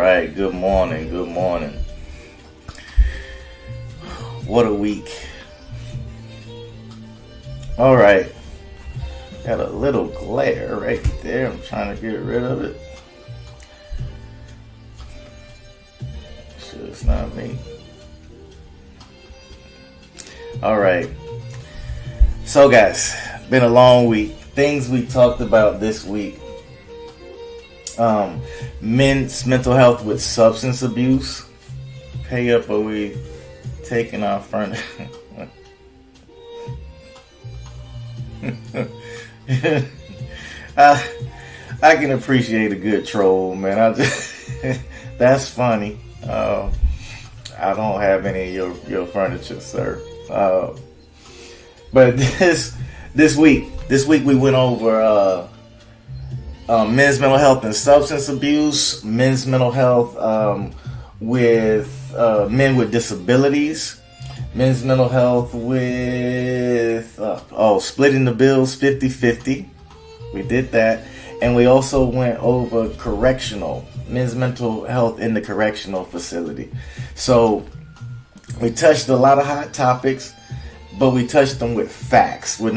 right. Good morning. Good morning. What a week. All right. Got a little glare right there. I'm trying to get rid of it. Sure it's not me. All right. So guys, been a long week. Things we talked about this week. Men's mental health with substance abuse. Pay up, are we taking our furniture? I can appreciate a good troll, man. That's funny. I don't have any of your furniture, sir. But this week we went over men's mental health and substance abuse, men's mental health with men with disabilities, men's mental health with splitting the bills 50-50. We did that. And we also went over men's mental health in the correctional facility. So we touched a lot of hot topics, but we touched them with facts. I'm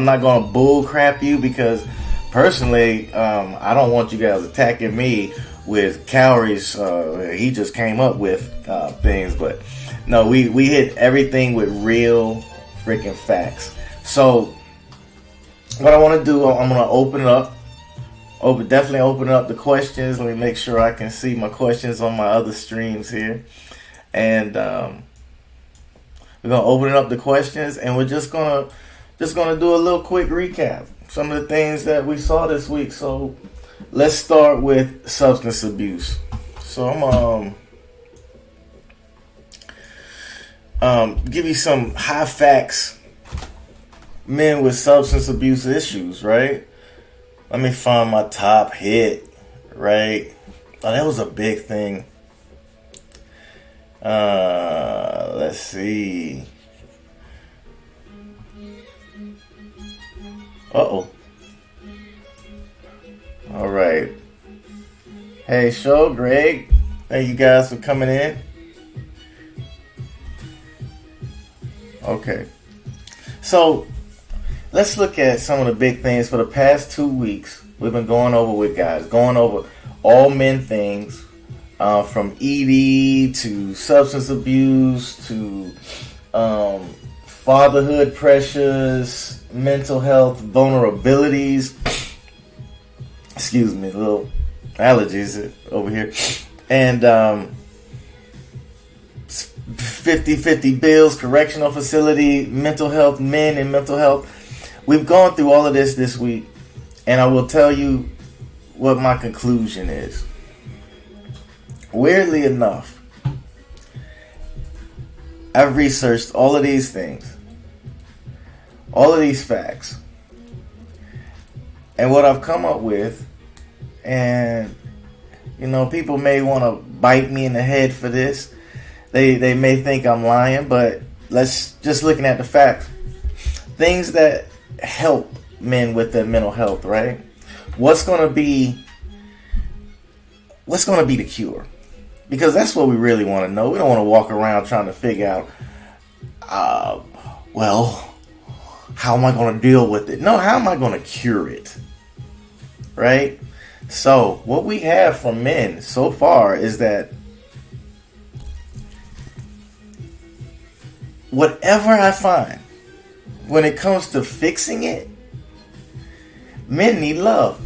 not gonna bull crap you, because personally, I don't want you guys attacking me with Kauri's. He just came up with things, but no, we hit everything with real freaking facts. So what I want to do, I'm gonna open it up. Definitely open up the questions. Let me make sure I can see my questions on my other streams here, and we're gonna open up the questions, and we're just gonna do a little quick recap. Some of the things that we saw this week. So let's start with substance abuse. So I'm give you some high facts. Men with substance abuse issues, right? Let me find my top hit, right? Oh, that was a big thing. Let's see. Uh-oh. All right. Hey, show, Greg. Thank you guys for coming in. Okay. So let's look at some of the big things for the past 2 weeks. We've been going over all men things, from ED to substance abuse to fatherhood pressures, mental health vulnerabilities. Excuse me, little allergies over here. And 50-50 bills, correctional facility, mental health, men and mental health. We've gone through all of this week, and I will tell you what my conclusion is. Weirdly enough, I've researched all of these things, all of these facts, and what I've come up with, and people may want to bite me in the head for this. They may think I'm lying, but let's just looking at the facts. Things that help men with their mental health, right? What's going to be the cure? Because that's what we really want to know. We don't want to walk around trying to figure out, how am I going to deal with it? No, how am I going to cure it? Right? So what we have from men so far is that whatever I find, when it comes to fixing it, men need love.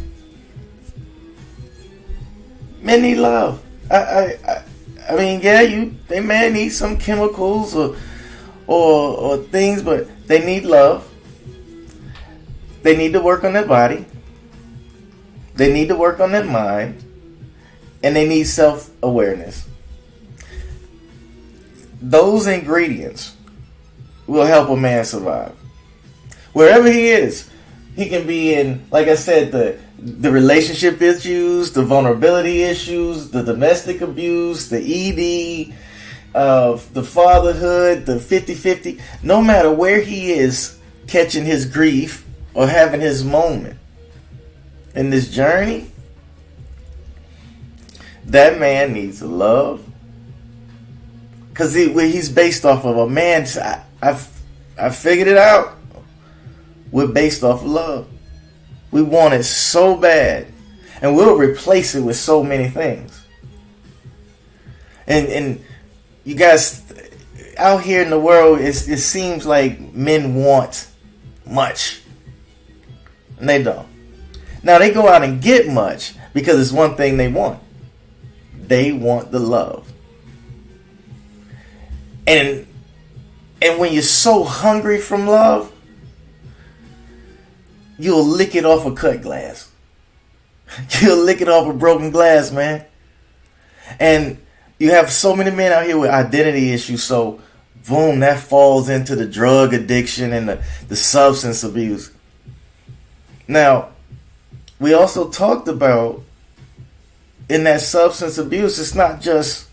Men need love. I mean, yeah, they may need some chemicals or things, but they need love. They need to work on their body. They need to work on their mind, and they need self-awareness. Those ingredients will help a man survive. Wherever he is, he can be in, like I said, the relationship issues, the vulnerability issues, the domestic abuse, the ED, the fatherhood, the 50-50. No matter where he is catching his grief or having his moment in this journey, That man needs love. Because he's based off of a man. I figured it out. We're based off of love. We want it so bad. And we'll replace it with so many things. And you guys, out here in the world, it seems like men want much. And they don't. Now, they go out and get much because it's one thing they want. They want the love. And when you're so hungry from love, you'll lick it off a cut glass. You'll lick it off a broken glass, man. And you have so many men out here with identity issues, so boom, that falls into the drug addiction and the substance abuse. Now, we also talked about in that substance abuse, it's not just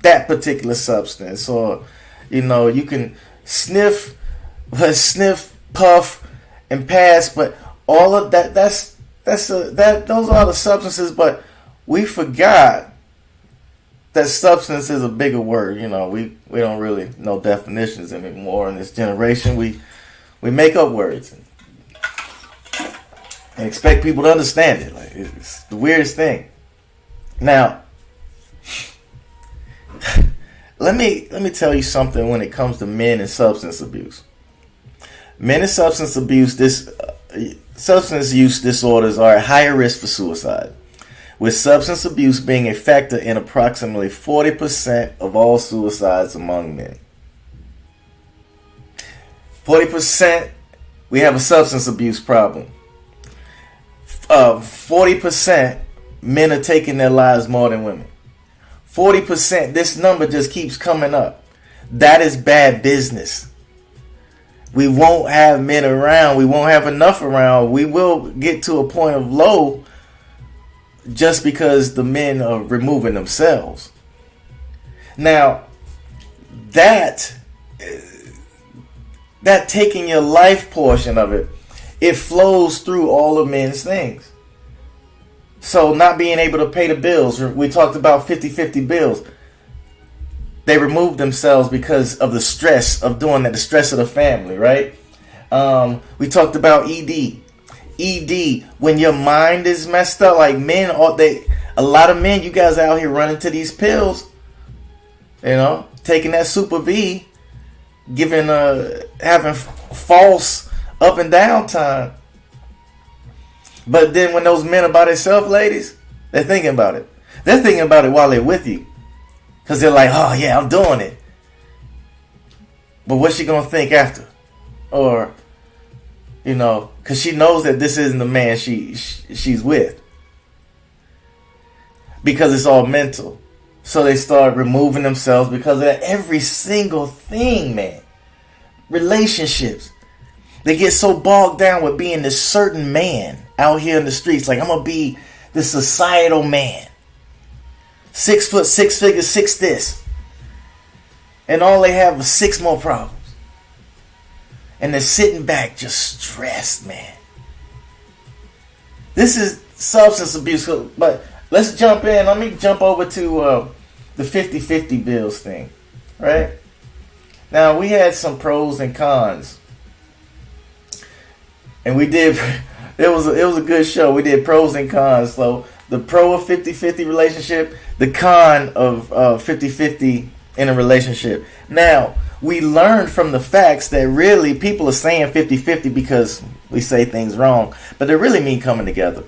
that particular substance, or you can sniff, puff, and pass, but all of that those are the substances. But we forgot that substance is a bigger word. We don't really know definitions anymore in this generation. We make up words and expect people to understand it. Like, it's the weirdest thing. Now, let me tell you something when it comes to men and substance abuse. Men and substance abuse, substance use disorders are at higher risk for suicide, with substance abuse being a factor in approximately 40% of all suicides among men. 40%, we have a substance abuse problem. 40% men are taking their lives more than women. 40%, this number just keeps coming up. That is bad business. We won't have men around. We won't have enough around. We will get to a point of low just because the men are removing themselves. Now, that taking your life portion of it, it flows through all of men's things. So not being able to pay the bills. We talked about 50-50 bills. They removed themselves because of the stress of doing that, the stress of the family, right? We talked about ED. ED, when your mind is messed up, like men, a lot of men, you guys out here running to these pills, taking that Super V, having false up and down time. But then when those men are by themselves, ladies, they're thinking about it. They're thinking about it while they're with you. Because they're like, oh yeah, I'm doing it. But what's she going to think after? Or, because she knows that this isn't the man she's with. Because it's all mental. So they start removing themselves because of that. Every single thing, man. Relationships. They get so bogged down with being this certain man out here in the streets. Like, I'm going to be this societal man. 6 foot, 6 figures, 6 this. And all they have is 6 more problems. And they're sitting back just stressed, man. This is substance abuse. But let's jump in. Let me jump over to the 50-50 bills thing. Right? Now, we had some pros and cons. And we did, it was a good show. We did pros and cons. So the pro of 50-50 relationship, the con of 50-50 in a relationship. Now, we learned from the facts that really people are saying 50-50 because we say things wrong. But they really mean coming together.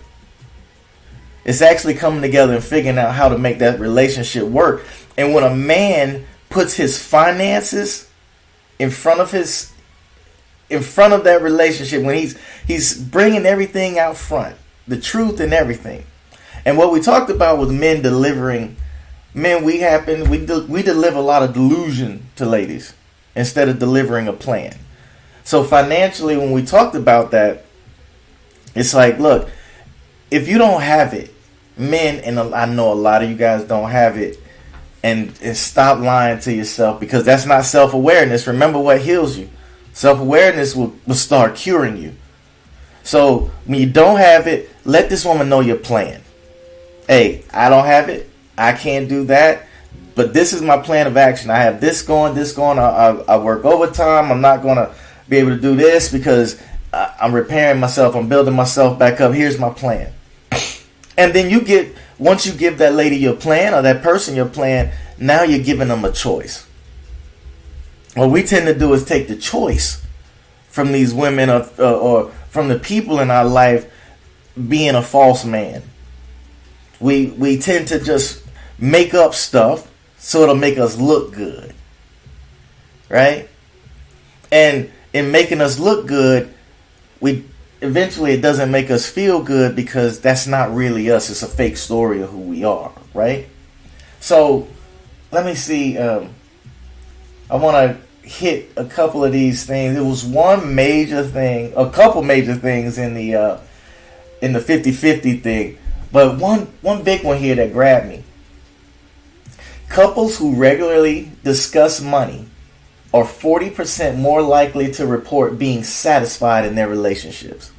It's actually coming together and figuring out how to make that relationship work. And when a man puts his finances in front of that relationship, when he's bringing everything out front, the truth and everything. And what we talked about was men delivering. Men, we deliver a lot of delusion to ladies instead of delivering a plan. So financially, when we talked about that, it's like, look, if you don't have it, men, and I know a lot of you guys don't have it, and stop lying to yourself, because that's not self-awareness. Remember what heals you. Self-awareness will start curing you. So when you don't have it, let this woman know your plan. Hey, I don't have it. I can't do that. But this is my plan of action. I have this going, this going. I work overtime. I'm not going to be able to do this because I'm repairing myself. I'm building myself back up. Here's my plan. And then once you give that lady your plan or that person your plan, now you're giving them a choice. What we tend to do is take the choice from these women or from the people in our life being a false man. We tend to just make up stuff so it'll make us look good. Right? And in making us look good, eventually it doesn't make us feel good because that's not really us. It's a fake story of who we are. Right? So let me see. I want to hit a couple of these things. It was one major thing, a couple major things in the 50-50 thing, but one big one here that grabbed me. Couples who regularly discuss money are 40% more likely to report being satisfied in their relationships.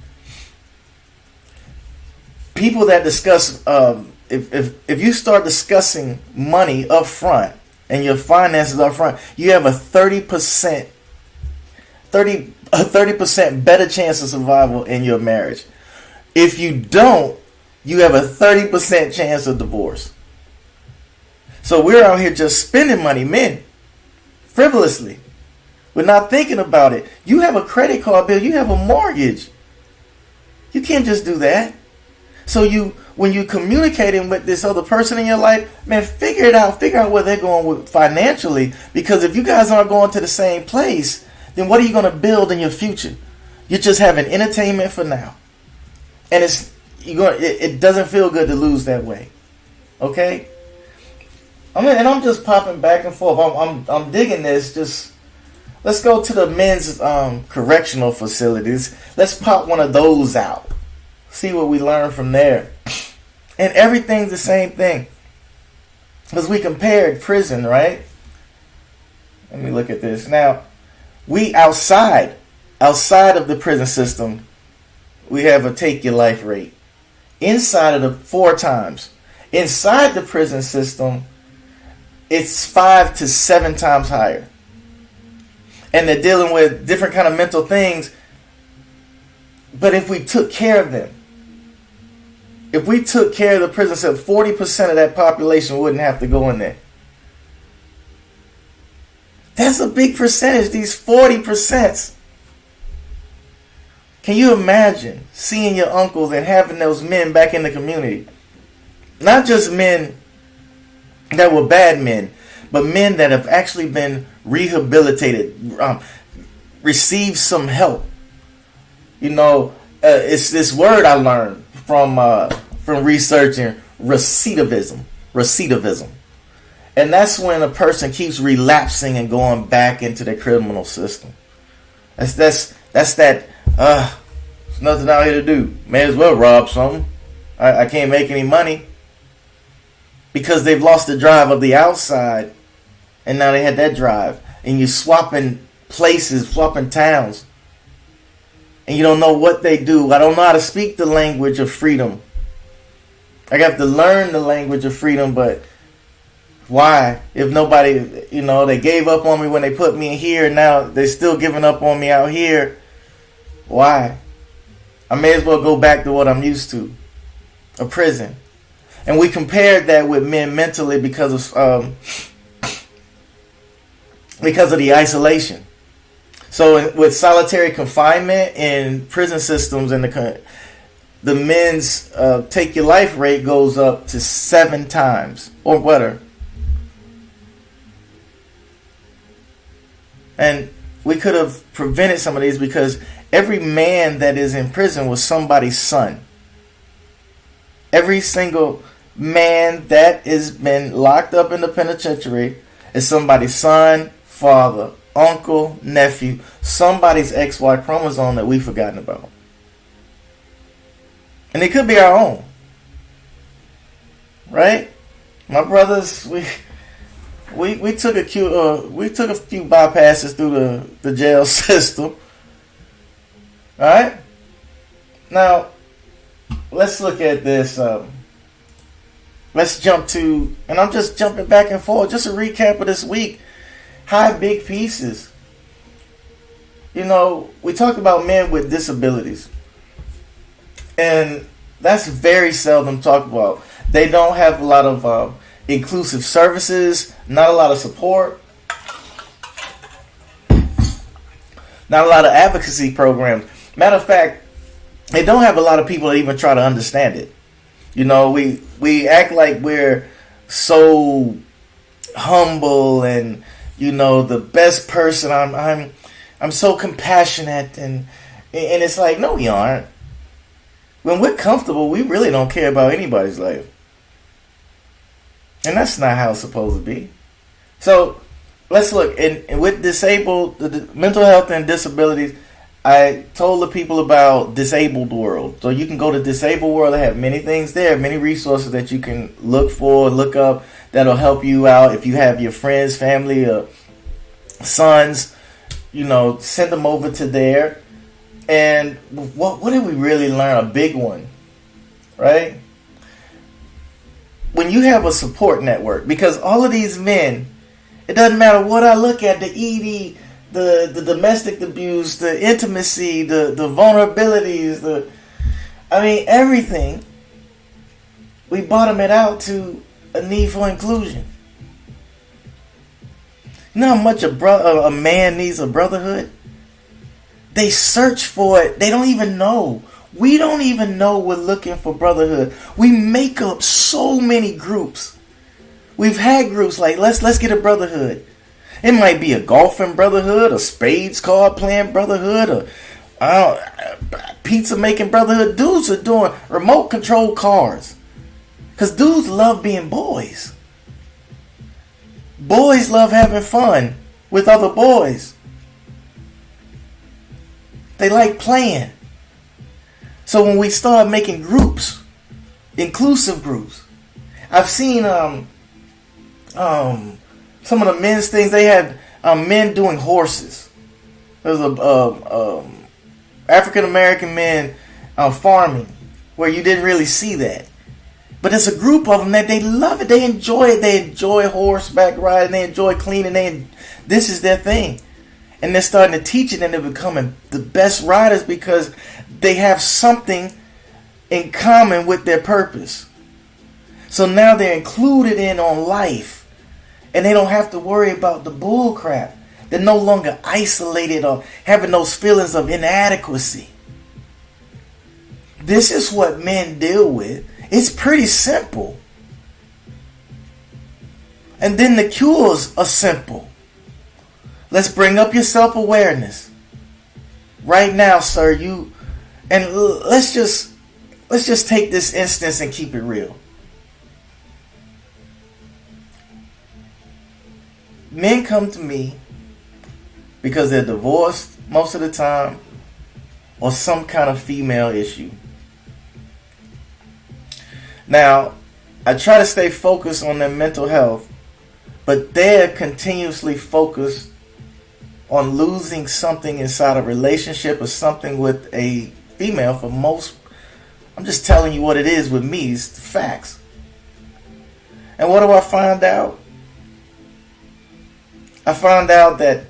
People that discuss, if you start discussing money up front and your finances up front, you have a 30% better chance of survival in your marriage. If you don't, you have a 30% chance of divorce. So we're out here just spending money, men, frivolously. We're not thinking about it. You have a credit card bill. You have a mortgage. You can't just do that. So when you're communicating with this other person in your life, man, figure it out. Figure out where they're going with financially. Because if you guys aren't going to the same place, then what are you going to build in your future? You're just having entertainment for now. And it doesn't feel good to lose that way. Okay? I'm just popping back and forth. I'm digging this. Just let's go to the men's correctional facilities. Let's pop one of those out. See what we learn from there. And everything's the same thing. Because we compared prison, right? Let me look at this. Now, we outside of the prison system, we have a take your life rate. Inside of the 4 times. Inside the prison system, it's 5 to 7 times higher. And they're dealing with different kind of mental things. But if we took care of them, if we took care of the prison system, 40% of that population wouldn't have to go in there. That's a big percentage, these 40%. Can you imagine seeing your uncles and having those men back in the community? Not just men that were bad men, but men that have actually been rehabilitated, received some help. You know, it's this word I learned from researching recidivism. And that's when a person keeps relapsing and going back into the criminal system. That's that, there's nothing out here to do. May as well rob something. I can't make any money. Because they've lost the drive of the outside, and now they had that drive. And you're swapping places, swapping towns. And you don't know what they do. I don't know how to speak the language of freedom. I got to learn the language of freedom, but why? If nobody, they gave up on me when they put me in here, and now they're still giving up on me out here. Why? I may as well go back to what I'm used to. A prison. And we compared that with men mentally because of the isolation. So with solitary confinement in prison systems, and the men's take your life rate goes up to 7 times or better. And we could have prevented some of these because every man that is in prison was somebody's son. Every single man that has been locked up in the penitentiary is somebody's son, father, uncle, nephew, somebody's XY chromosome that we've forgotten about. And it could be our own. Right? My brothers, we took a few bypasses through the jail system. Alright? Now, let's look at this. let's jump to, and I'm just jumping back and forth, just a recap of this week. High big pieces. You know, we talked about men with disabilities. And that's very seldom talked about. They don't have a lot of inclusive services, not a lot of support, not a lot of advocacy programs. Matter of fact, they don't have a lot of people that even try to understand it. You know, we act like we're so humble and, you know, the best person. I'm so compassionate, and it's like, no, we aren't. When we're comfortable, we really don't care about anybody's life. And that's not how it's supposed to be. So let's look. And with disabled, the mental health and disabilities, I told the people about Disabled World. So you can go to Disabled World. They have many things there, many resources that you can look for, look up, that'll help you out. If you have your friends, family, or sons, you know, send them over to there. And what did we really learn? A big one, right? When you have a support network, because all of these men, it doesn't matter what I look at, the ED, the domestic abuse, the intimacy, the vulnerabilities, everything, we bottom it out to a need for inclusion. You know how much a man needs a brotherhood? They search for it. They don't even know. We don't even know we're looking for brotherhood. We make up so many groups. We've had groups like, let's get a brotherhood. It might be a golfing brotherhood, a spades card playing brotherhood, a pizza making brotherhood. Dudes are doing remote control cars. Because dudes love being boys. Boys love having fun with other boys. They like playing. So when we start making groups, inclusive groups, I've seen some of the men's things. They had men doing horses. There's a African American men farming, where you didn't really see that. But it's a group of them that they love it. They enjoy it. They enjoy horseback riding. They enjoy cleaning. This is their thing. And they're starting to teach it, and they're becoming the best riders because they have something in common with their purpose. So now they're included in on life, and they don't have to worry about the bull crap. They're no longer isolated or having those feelings of inadequacy. This is what men deal with. It's pretty simple. And then the cures are simple. Let's bring up your self-awareness. Right now, sir, let's just take this instance and keep it real. Men come to me because they're divorced most of the time, or some kind of female issue. Now, I try to stay focused on their mental health, but they're continuously focused on losing something inside a relationship or something with a female. For most, I'm just telling you what it is with me. It's the facts. And what do I find out? I found out that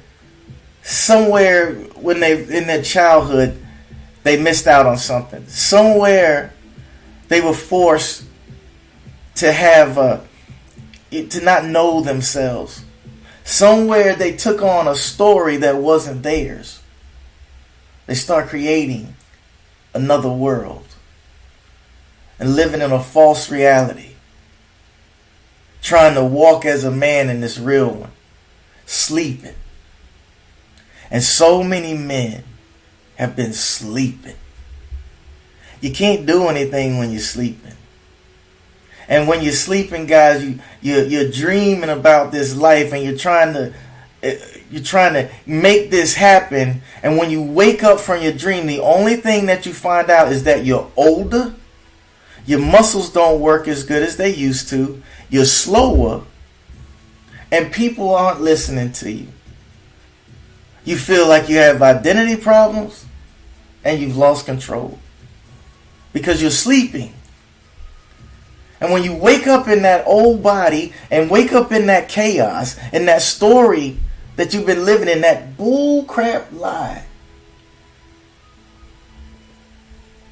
somewhere when in their childhood, they missed out on something. Somewhere they were forced to have to not know themselves. Somewhere they took on a story that wasn't theirs. They start creating another world and living in a false reality, trying to walk as a man in this real one, sleeping. And so many men have been sleeping. You can't do anything when you're sleeping. And when you're sleeping, guys, you're dreaming about this life, and you're trying to make this happen. And when you wake up from your dream, the only thing that you find out is that you're older, your muscles don't work as good as they used to, you're slower, and people aren't listening to you. You feel like you have identity problems, and you've lost control because you're sleeping. And when you wake up in that old body and wake up in that chaos and that story that you've been living in, that bull crap lie,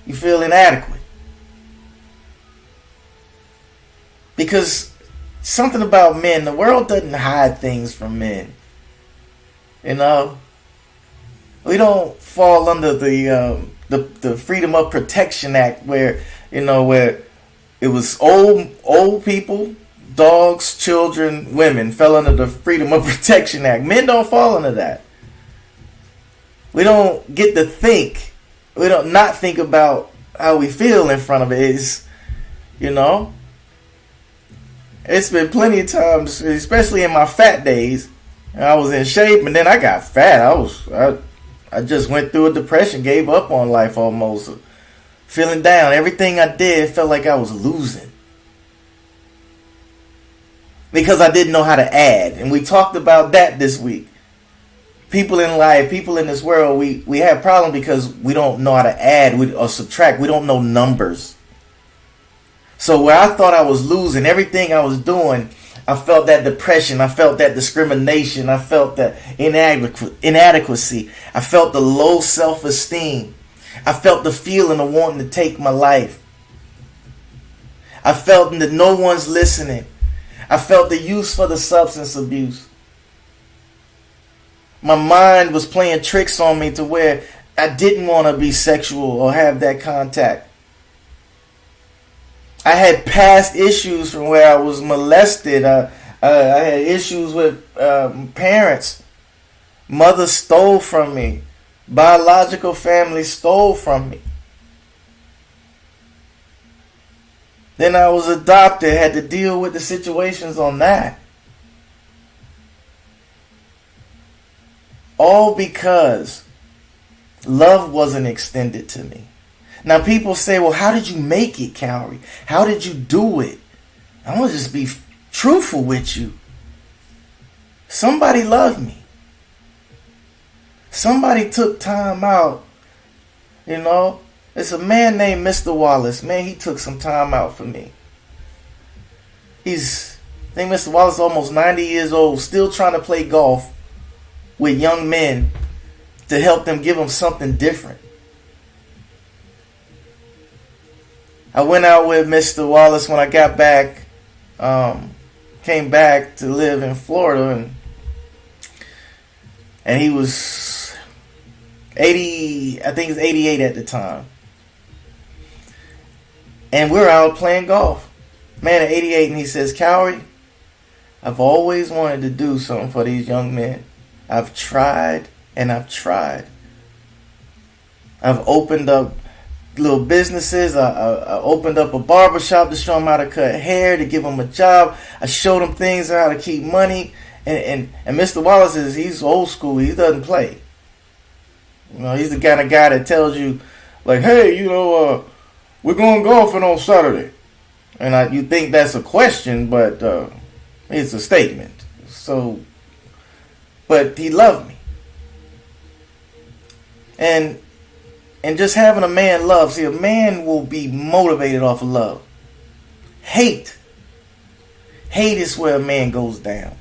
you feel inadequate. Because something about men, the world doesn't hide things from men. You know, we don't fall under the Freedom of Protection Act where it was old people, dogs, children, women fell under the Freedom of Protection Act. Men don't fall under that. We don't get to think. We don't not think about how we feel in front of it. It's been plenty of times, especially in my fat days. I was in shape and then I got fat. I just went through a depression, gave up on life almost. Feeling down. Everything I did felt like I was losing. Because I didn't know how to add. And we talked about that this week. People in life, people in this world, we have problems because we don't know how to add or subtract. We don't know numbers. So where I thought I was losing, everything I was doing, I felt that depression. I felt that discrimination. I felt that inadequacy. I felt the low self-esteem. I felt the feeling of wanting to take my life. I felt that no one's listening. I felt the use for the substance abuse. My mind was playing tricks on me to where I didn't want to be sexual or have that contact. I had past issues from where I was molested. I had issues with parents. Mother stole from me. Biological family stole from me. Then I was adopted. Had to deal with the situations on that. All because love wasn't extended to me. Now people say, well, how did you make it, Kauri? How did you do it? I'm going to just be truthful with you. Somebody loved me. Somebody took time out. It's a man named Mr. Wallace. Man, he took some time out for me. I think Mr. Wallace is almost 90 years old, still trying to play golf with young men to help them, give them something different. I went out with Mr. Wallace when I got back, came back to live in Florida, and he was 80, I think he was 88 at the time. And we're out playing golf. Man at 88, and he says, Kauri, I've always wanted to do something for these young men. I've tried and I've tried. I've opened up little businesses. I opened up a barbershop to show them how to cut hair, to give them a job. I showed them things on how to keep money. And Mr. Wallace he's old school. He doesn't play. He's the kind of guy that tells you, like, hey, we're going golfing on Saturday. And you think that's a question, but it's a statement. So, but he loved me. And just having a man love. See, a man will be motivated off of love. Hate is where a man goes down.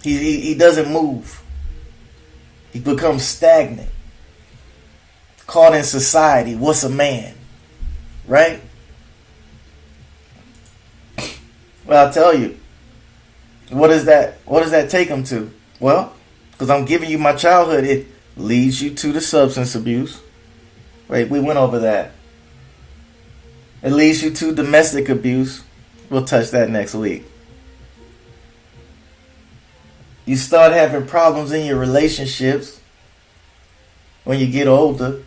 He doesn't move. He becomes stagnant. Caught in society. What's a man? Right? Well, I'll tell you. What does that take him to? Well, because I'm giving you my childhood, it leads you to the substance abuse. Right? We went over that. It leads you to domestic abuse. We'll touch that next week. You start having problems in your relationships when you get older.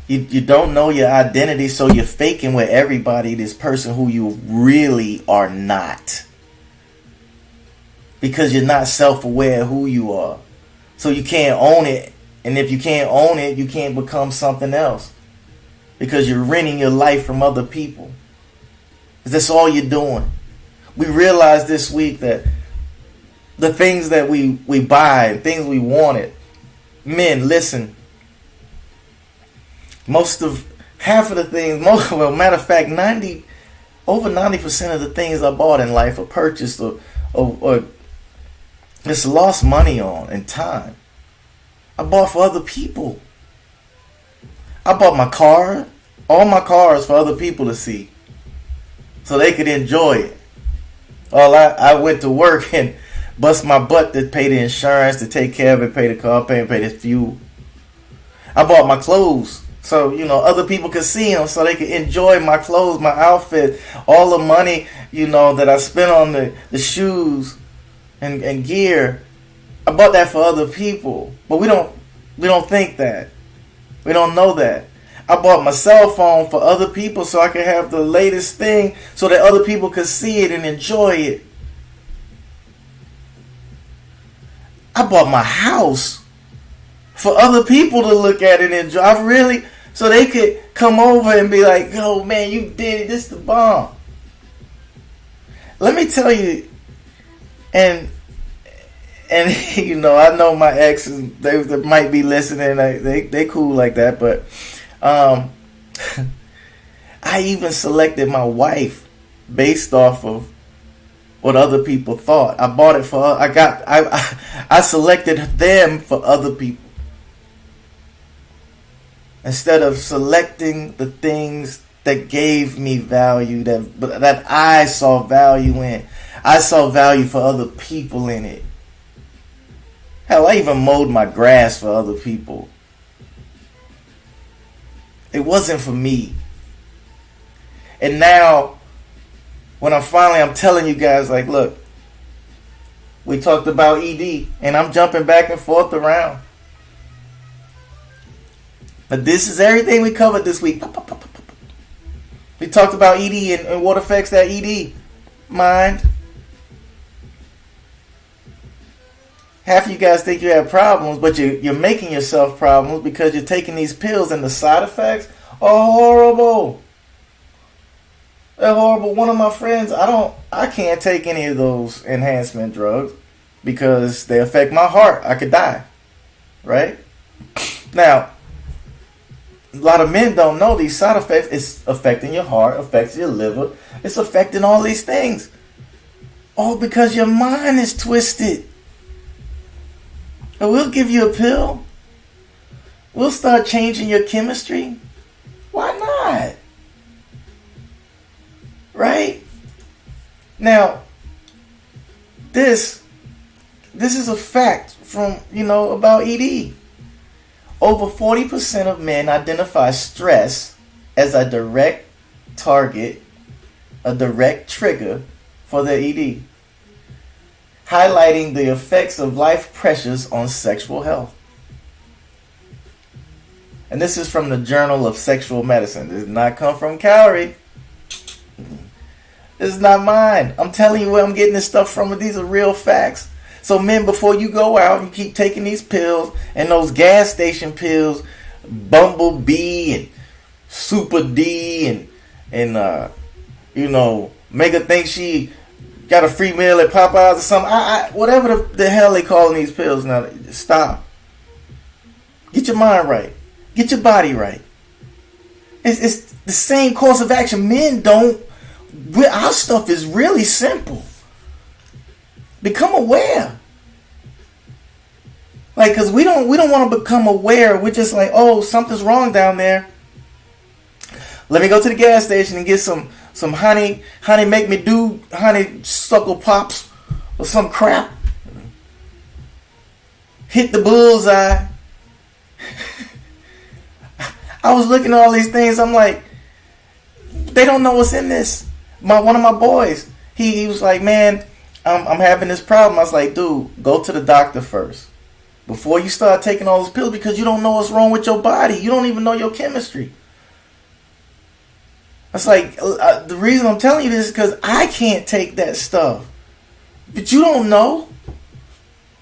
You don't know your identity, so you're faking with everybody this person who you really are not. Because you're not self-aware of who you are. So you can't own it. And if you can't own it, you can't become something else. Because you're renting your life from other people. That's all you're doing. We realized this week that the things that we buy, things we wanted. Men, listen. Half of the things, matter of fact, Over 90% of the things I bought in life or purchased or just lost money on and time, I bought for other people. I bought my car, all my cars for other people to see, so they could enjoy it. I went to work and bust my butt to pay the insurance, to take care of it, pay the car payment, pay the fuel. I bought my clothes so, other people could see them, so they could enjoy my clothes, my outfit, all the money, that I spent on the shoes and gear. I bought that for other people. But we don't think that. We don't know that. I bought my cell phone for other people so I could have the latest thing so that other people could see it and enjoy it. I bought my house for other people to look at it and enjoy. So they could come over and be like, "Oh man, you did it. This is the bomb." Let me tell you, and I know my exes, they might be listening. They cool like that, but I even selected my wife based off of what other people thought. I bought it for her. I selected them for other people instead of selecting the things that gave me value, that I saw value in. I saw value for other people in it. Hell, I even mowed my grass for other people. It wasn't for me. And now, when I'm telling you guys, like, look, we talked about ED, and I'm jumping back and forth around. But this is everything we covered this week. We talked about ED and what affects that ED. Mind. Half of you guys think you have problems, but you're making yourself problems because you're taking these pills, and the side effects are horrible. They're horrible. One of my friends, I can't take any of those enhancement drugs because they affect my heart. I could die. Right? Now, a lot of men don't know these side effects. It's affecting your heart, affects your liver. It's affecting all these things. All because your mind is twisted. But we'll give you a pill. We'll start changing your chemistry. Why not? Right? Now, this is a fact from, about ED. Over 40% of men identify stress as a direct target, a direct trigger for their ED, highlighting the effects of life pressures on sexual health. And this is from the Journal of Sexual Medicine. This did not come from Kauri. This is not mine. I'm telling you where I'm getting this stuff from. These are real facts. So men, before you go out and keep taking these pills and those gas station pills, Bumblebee and Super D and make her think she got a free meal at Popeyes or something. Whatever the hell they calling these pills now. Stop. Get your mind right. Get your body right. It's the same course of action. Men don't. Our stuff is really simple. Become aware. Like, cause we don't want to become aware. We're just like, oh, something's wrong down there. Let me go to the gas station and get some honey make me do honeysuckle pops or some crap. Hit the bullseye. I was looking at all these things. I'm like, they don't know what's in this. One of my boys, he was like, man, I'm having this problem. I was like, dude, go to the doctor first before you start taking all those pills, because you don't know what's wrong with your body. You don't even know your chemistry. It's like, the reason I'm telling you this is because I can't take that stuff. But you don't know.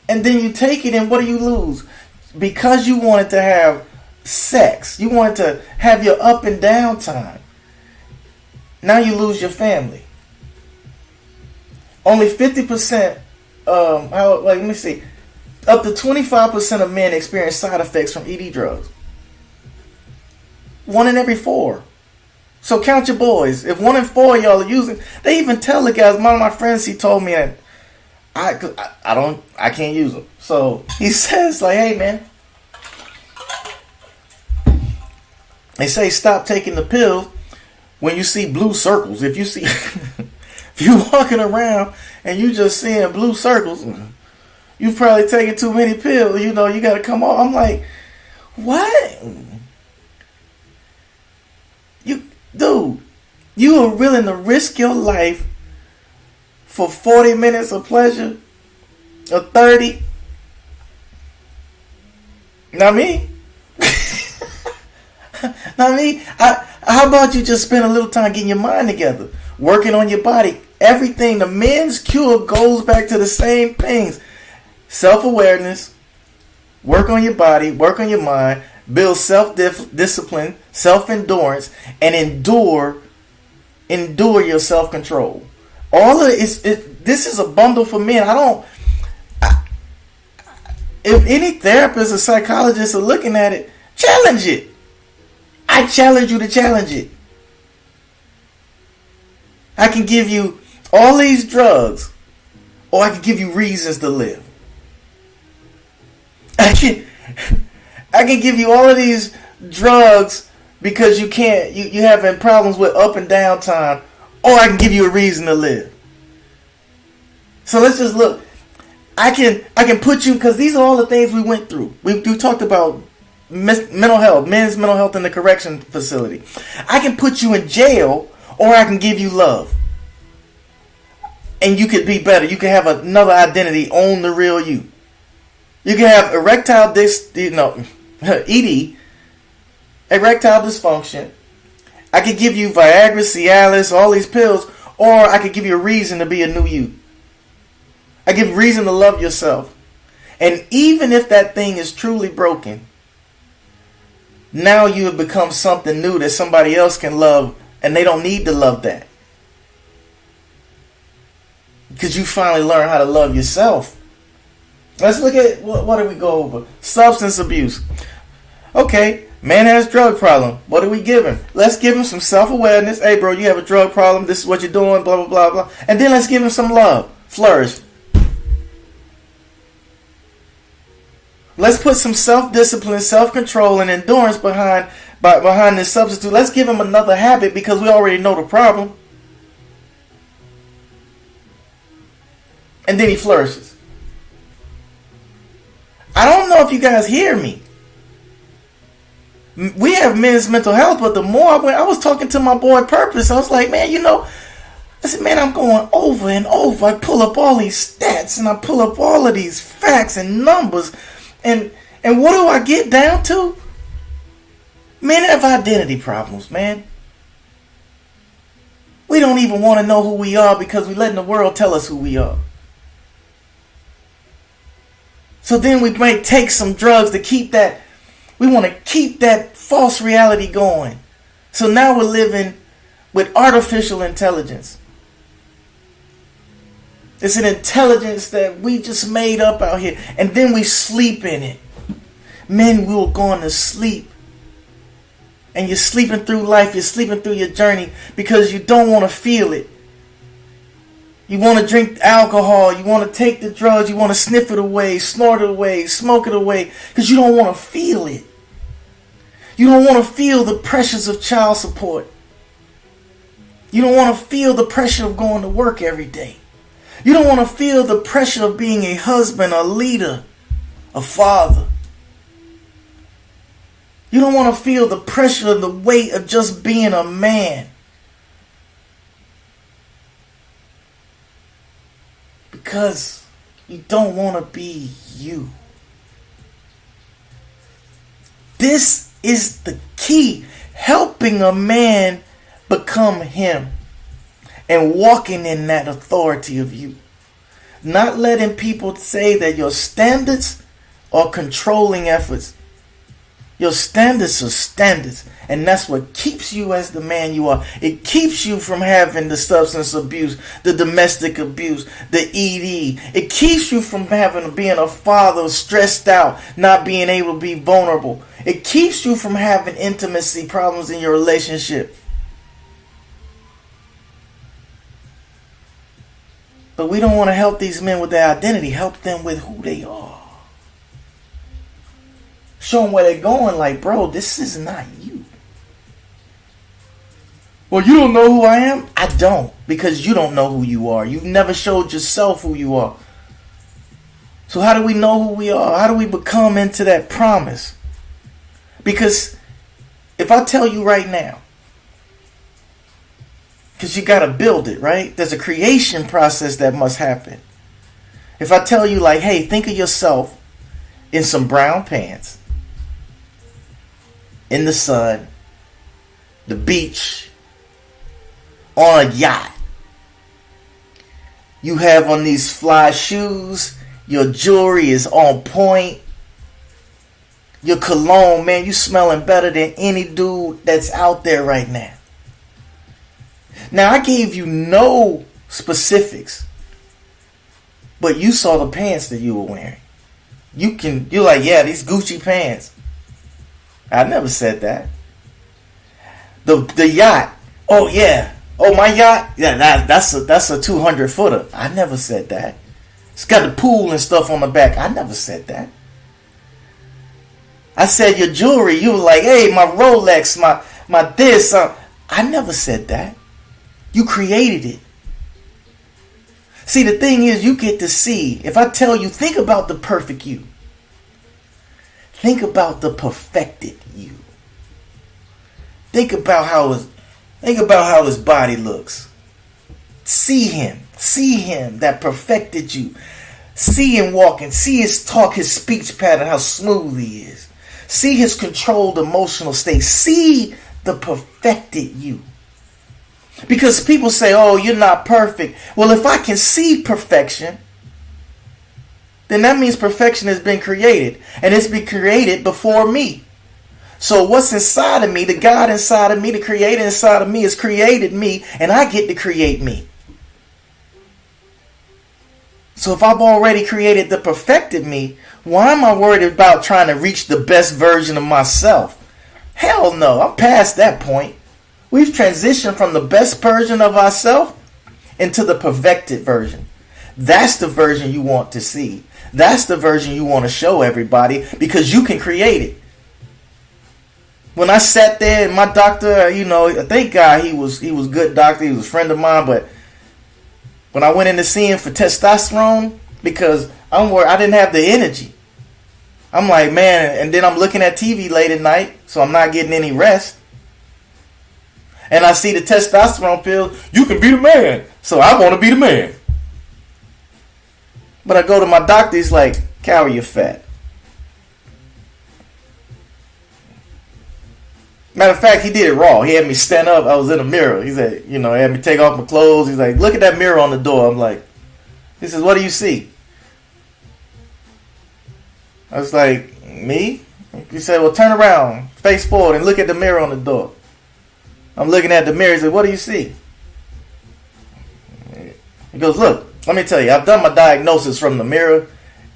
And then you take it, and what do you lose? Because you wanted to have sex. You wanted to have your up and down time. Now you lose your family. Only 50%, let me see. Up to 25% of men experience side effects from ED drugs. 1 in every 4. So count your boys. If 1 in 4 of y'all are using, they even tell the guys. One of my friends, he told me that I can't use them. So he says like, hey man, they say stop taking the pills when you see blue circles. If you see, if you walking around and you just seeing blue circles, you've probably taken too many pills. You know, you got to come off. I'm like, what? Dude, you are willing to risk your life for 40 minutes of pleasure? Or 30? Not me. Not me. How about you just spend a little time getting your mind together, working on your body? Everything, the men's cure goes back to the same things. Self-awareness, work on your body, work on your mind, build self-discipline, self-endurance, and endure your self-control. All of it, this is a bundle for men. If any therapist or psychologist are looking at it, challenge it. I challenge you to challenge it. I can give you all these drugs, or I can give you reasons to live. I can give you all of these drugs because you having problems with up and down time, or I can give you a reason to live. So let's just look. I can put you, because these are all the things we went through. We talked about mental health, men's mental health in the correction facility. I can put you in jail, or I can give you love. And you could be better. You can have another identity, own the real you. You can have ED, erectile dysfunction. I could give you Viagra, Cialis, all these pills, or I could give you a reason to be a new you. I give reason to love yourself. And even if that thing is truly broken, now you have become something new that somebody else can love, and they don't need to love that. Because you finally learn how to love yourself. Let's look at, what did we go over? Substance abuse. Okay, man has drug problem. What do we give him? Let's give him some self-awareness. Hey bro, you have a drug problem. This is what you're doing, blah, blah, blah, blah. And then let's give him some love. Flourish. Let's put some self-discipline, self-control, and endurance behind this substitute. Let's give him another habit, because we already know the problem. And then he flourishes. I don't know if you guys hear me. We have men's mental health, but the more I was talking to my boy Purpose, I was like, man, I said, man, I'm going over and over. I pull up all these stats and I pull up all of these facts and numbers. And what do I get down to? Men have identity problems, man. We don't even want to know who we are because we're letting the world tell us who we are. So then we might take some drugs to keep that. We want to keep that false reality going. So now we're living with artificial intelligence. It's an intelligence that we just made up out here. And then we sleep in it. Men will go on to sleep. And you're sleeping through life. You're sleeping through your journey because you don't want to feel it. You want to drink alcohol. You want to take the drugs. You want to sniff it away, snort it away, smoke it away. Because you don't want to feel it. You don't want to feel the pressures of child support. You don't want to feel the pressure of going to work every day. You don't want to feel the pressure of being a husband, a leader, a father. You don't want to feel the pressure and the weight of just being a man. Because you don't want to be you. This is the key. Helping a man become him. And walking in that authority of you. Not letting people say that your standards are controlling efforts. Your standards are standards. And that's what keeps you as the man you are. It keeps you from having the substance abuse, the domestic abuse, the ED. It keeps you from being a father stressed out, not being able to be vulnerable. It keeps you from having intimacy problems in your relationship. But we don't want to help these men with their identity. Help them with who they are. Show them where they're going. Like, bro, this is not you. Well, you don't know who I am? I don't. Because you don't know who you are. You've never showed yourself who you are. So how do we know who we are? How do we become into that promise? Because if I tell you right now, because you got to build it, right? There's a creation process that must happen. If I tell you like, hey, think of yourself in some brown pants, in the sun, the beach, on a yacht. You have on these fly shoes. Your jewelry is on point. Your cologne, man, you smelling better than any dude that's out there right now. Now, I gave you no specifics, but you saw the pants that you were wearing. You're like, yeah, these Gucci pants. I never said that. The yacht. Oh yeah. Oh, my yacht. Yeah, that's a 200-footer. I never said that. It's got the pool and stuff on the back. I never said that. I said your jewelry. You were like, hey, my Rolex, my this. I never said that. You created it. See, the thing is, you get to see. If I tell you, think about the perfect you. Think about the perfected you. Think about how his body looks. See him that perfected you. See him walking. See his talk, his speech pattern, how smooth he is. See his controlled emotional state. See the perfected you. Because people say, oh, you're not perfect. Well, if I can see perfection, then that means perfection has been created. And it's been created before me. So what's inside of me, the God inside of me, the Creator inside of me has created me, and I get to create me. So if I've already created the perfected me, why am I worried about trying to reach the best version of myself? Hell no, I'm past that point. We've transitioned from the best version of ourselves into the perfected version. That's the version you want to see. That's the version you want to show everybody because you can create it. When I sat there and my doctor, thank God he was a good doctor. He was a friend of mine. But when I went in to see him for testosterone, because I didn't have the energy. I'm like, man, and then I'm looking at TV late at night, so I'm not getting any rest. And I see the testosterone pill, you can be the man. So I want to be the man. But I go to my doctor, he's like, Kauri, you're fat. Matter of fact, he did it raw. He had me stand up. I was in a mirror. He said, he had me take off my clothes. He's like, look at that mirror on the door. I'm like, he says, what do you see? I was like, me? He said, well, turn around, face forward, and look at the mirror on the door. I'm looking at the mirror. He said, what do you see? He goes, look, let me tell you, I've done my diagnosis from the mirror,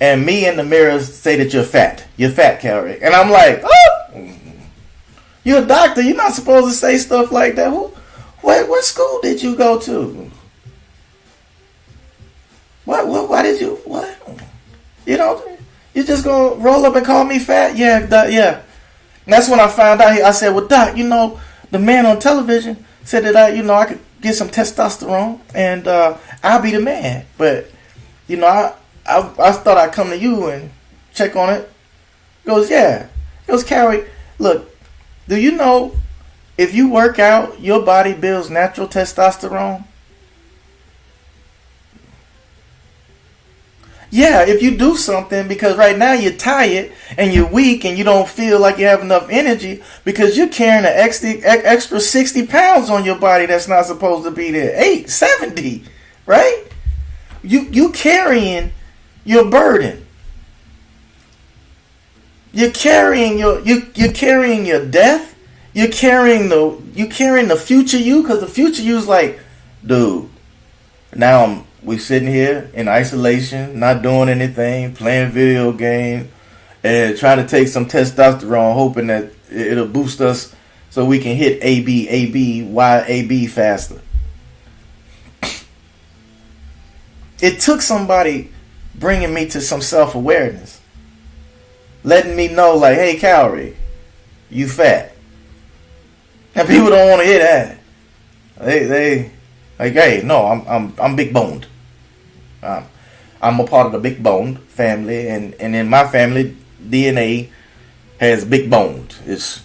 and me and the mirror say that you're fat. You're fat, Kauri. And I'm like, oh, you're a doctor. You're not supposed to say stuff like that. What school did you go to? Why did you, what? You just gonna roll up and call me fat? Yeah, yeah. And that's when I found out. I said, well, doc, the man on television said that I could get some testosterone and I'll be the man. But I thought I'd come to you and check on it. He goes, yeah. He goes, Kauri, look, do you know if you work out, your body builds natural testosterone? Yeah, if you do something, because right now you're tired and you're weak and you don't feel like you have enough energy because you're carrying an extra 60 pounds on your body that's not supposed to be there. 70, right? You carrying your burden. You're carrying your death. You're carrying the future you, because the future you is like, dude, now we sitting here in isolation, not doing anything, playing video games, and trying to take some testosterone, hoping that it'll boost us so we can hit AB faster. It took somebody bringing me to some self-awareness. Letting me know, like, hey, Kauri, you fat. And people don't want to hear that. They like, hey, no, I'm big boned. I'm a part of the big boned family, and in my family, DNA has big boned. It's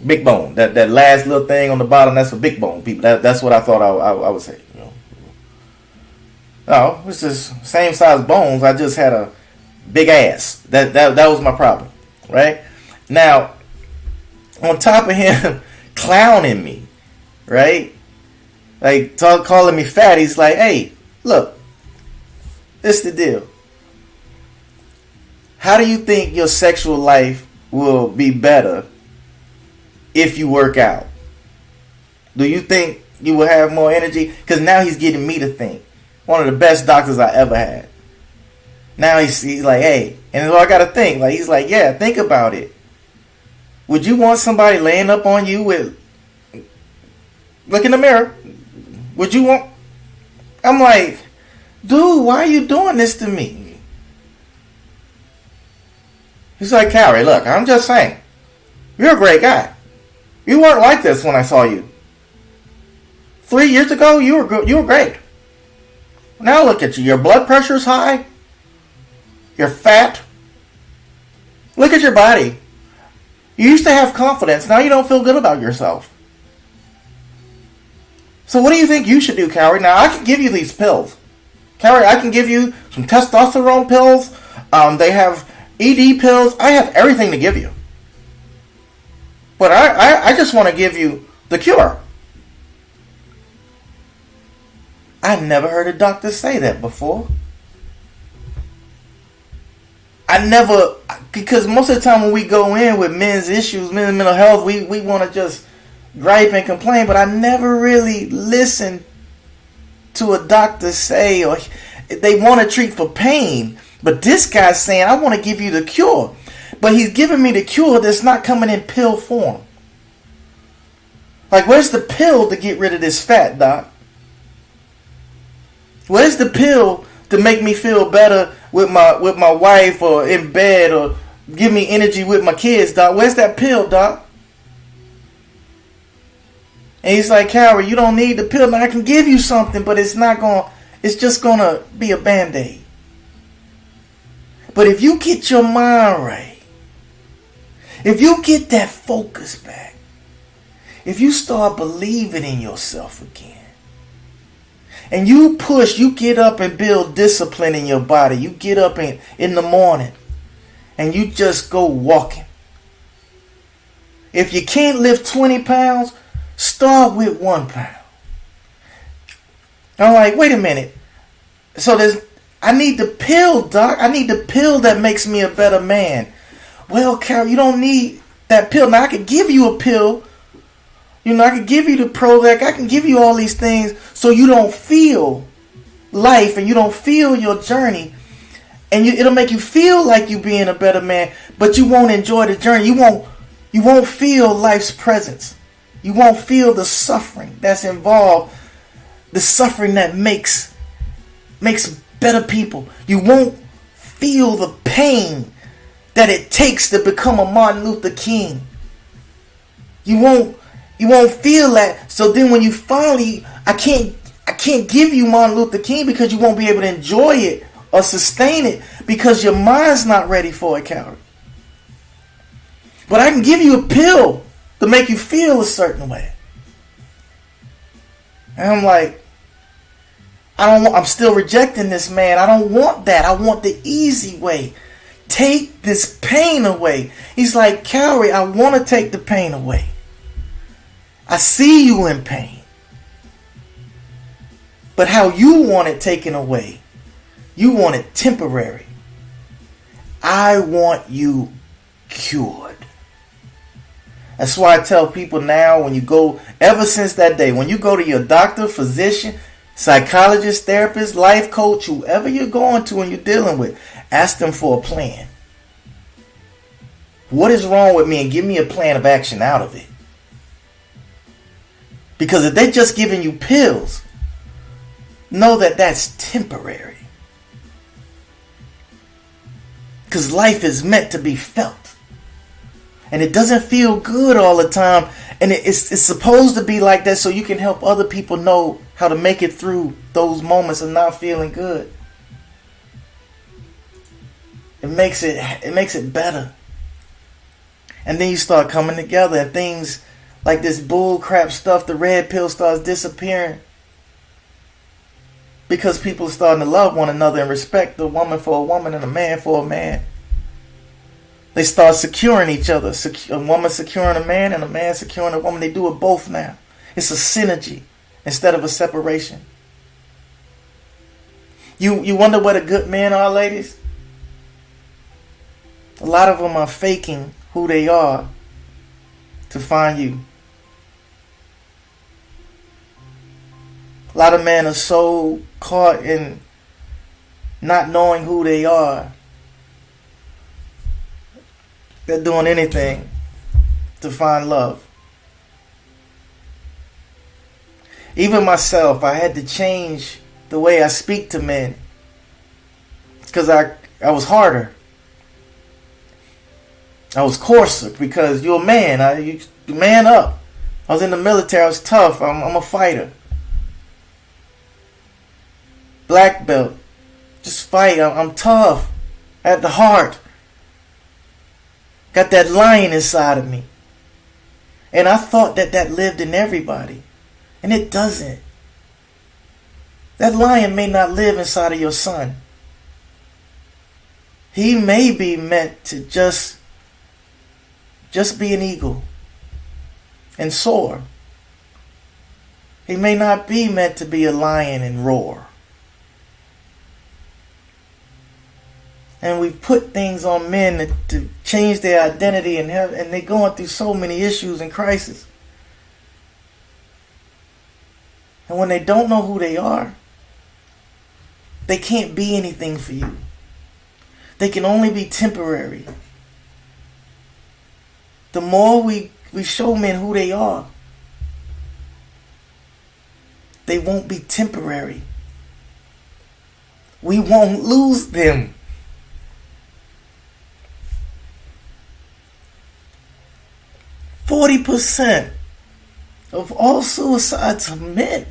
big bone. That last little thing on the bottom, that's a big bone. People, that's what I thought I would say. You know, no, it's just same size bones. I just had a big ass. That was my problem, right? Now, on top of him clowning me, right? Like calling me fat, he's like, hey, look, this the deal. How do you think your sexual life will be better if you work out? Do you think you will have more energy? Because now he's getting me to think. One of the best doctors I ever had. Now he's like, hey, and so I got to think. Like, he's like, yeah, think about it. Would you want somebody laying up on you with, look in the mirror? Would you want, I'm like, dude, why are you doing this to me? He's like, Kauri, look, I'm just saying, you're a great guy. You weren't like this when I saw you. 3 years ago, you were good. You were great. Now look at you. Your blood pressure's high. You're fat. Look at your body. You used to have confidence. Now you don't feel good about yourself. So what do you think you should do, Kauri? Now I can give you these pills. Kauri, I can give you some testosterone pills. They have ED pills. I have everything to give you. But I just want to give you the cure. I never heard a doctor say that before. I never, because most of the time when we go in with men's issues, men's mental health, we want to just gripe and complain, but I never really listened to a doctor say, or they want to treat for pain, but this guy's saying, I want to give you the cure. But he's giving me the cure that's not coming in pill form. Like, where's the pill to get rid of this fat, doc? Where's the pill to make me feel better with my wife or in bed or give me energy with my kids, doc? Where's that pill, doc? And he's like, Kauri, you don't need the pill. Now I can give you something, but it's just gonna be a band-aid. But if you get your mind right, if you get that focus back, if you start believing in yourself again, and you push, you get up and build discipline in your body. You get up in the morning and you just go walking. If you can't lift 20 pounds, start with 1 pound. I'm like, wait a minute. So I need the pill, doc. I need the pill that makes me a better man. Well, Carol, you don't need that pill. Now I can give you a pill. You know, I can give you the Prozac. I can give you all these things so you don't feel life and you don't feel your journey. And it'll make you feel like you being a better man, but you won't enjoy the journey. You won't feel life's presence. You won't feel the suffering that's involved, the suffering that makes better people. You won't feel the pain that it takes to become a Martin Luther King. You won't feel that. So then when you finally, I can't give you Martin Luther King because you won't be able to enjoy it or sustain it because your mind's not ready for it, Kauri. But I can give you a pill to make you feel a certain way. And I'm like, I'm still rejecting this man. I don't want that. I want the easy way. Take this pain away. He's like, Kauri, I want to take the pain away. I see you in pain. But how you want it taken away, you want it temporary. I want you cured. That's why I tell people now, when you go, ever since that day, when you go to your doctor, physician, psychologist, therapist, life coach, whoever you're going to and you're dealing with, ask them for a plan. What is wrong with me? And give me a plan of action out of it. Because if they're just giving you pills, know that that's temporary. Because life is meant to be felt. And it doesn't feel good all the time. And it's supposed to be like that so you can help other people know how to make it through those moments of not feeling good. It makes it better. And then you start coming together and things like this bull crap stuff, the red pill, starts disappearing. Because people are starting to love one another and respect the woman for a woman and a man for a man. They start securing each other. A woman securing a man and a man securing a woman. They do it both now. It's a synergy instead of a separation. You wonder what a good men are, ladies? A lot of them are faking who they are to find you. A lot of men are so caught in not knowing who they are. They're doing anything to find love. Even myself, I had to change the way I speak to men. Because I was harder. I was coarser because you're a man. You man up. I was in the military. I was tough. I'm a fighter. Black belt. Just fight. I'm tough. I had the heart. Got that lion inside of me. And I thought that lived in everybody. And it doesn't. That lion may not live inside of your son. He may be meant to just be an eagle and soar. He may not be meant to be a lion and roar. And we put things on men to change their identity, and they're going through so many issues and crises. And when they don't know who they are, they can't be anything for you. They can only be temporary. The more we show men who they are, they won't be temporary. We won't lose them. 40% of all suicides are men.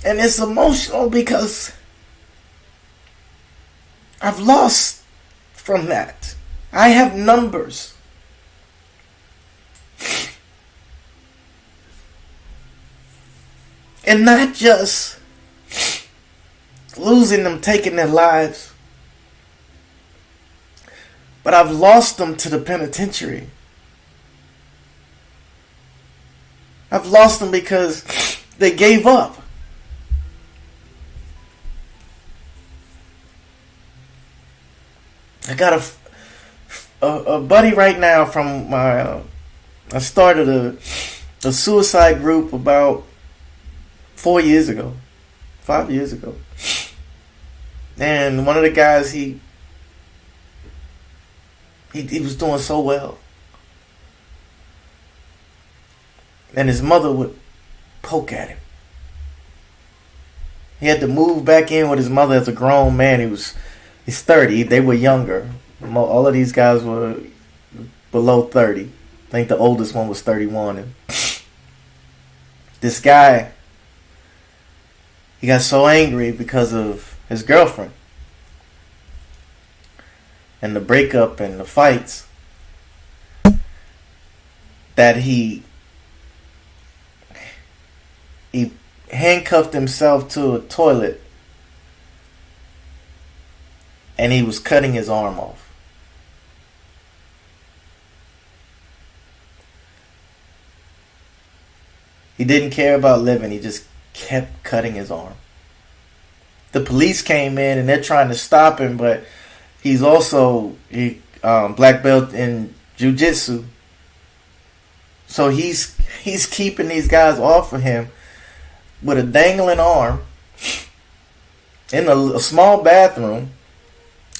And it's emotional because I've lost from that. I have numbers. And not just losing them, taking their lives, but I've lost them to the penitentiary. I've lost them because they gave up. I got a buddy right now from my... I started a suicide group about 5 years ago. And one of the guys, he was doing so well. And his mother would poke at him. He had to move back in with his mother as a grown man. He's 30. They were younger. All of these guys were below 30. I think the oldest one was 31. And this guy, he got so angry because of his girlfriend and the breakup and the fights that he handcuffed himself to a toilet and he was cutting his arm off. He didn't care about living. He just kept cutting his arm. The police came in and they're trying to stop him, but he's also black belt in jiu-jitsu. So he's keeping these guys off of him with a dangling arm in a small bathroom,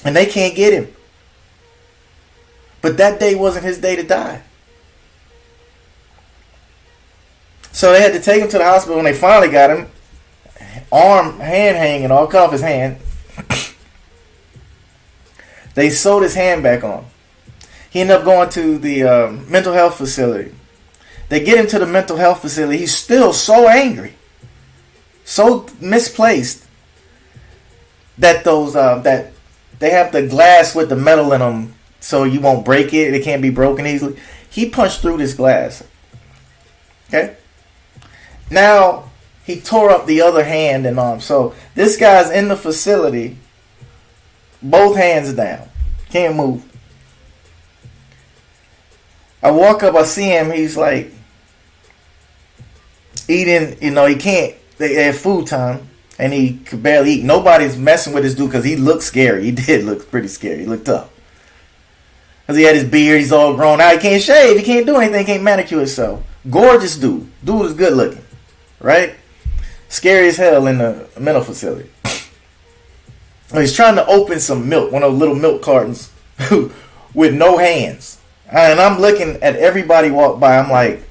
and they can't get him. But that day wasn't his day to die. So they had to take him to the hospital. When they finally got him, hand hanging, all cut off his hand. They sewed his hand back on. He ended up going to the mental health facility. They get him to the mental health facility. He's still so angry, so misplaced, that that they have the glass with the metal in them so you won't break it. It can't be broken easily. He punched through this glass. Okay? Now, he tore up the other hand and arm. So, this guy's in the facility, both hands down. Can't move. I walk up, I see him, he's like eating, he can't, they had food time, and he could barely eat. Nobody's messing with this dude because he looked scary. He did look pretty scary. He looked tough. Because he had his beard, he's all grown out. He can't shave, he can't do anything, can't manicure himself. Gorgeous dude. Dude is good looking. Right? Scary as hell in the mental facility. He's trying to open some milk, one of those little milk cartons, with no hands. And I'm looking at everybody walk by. I'm like,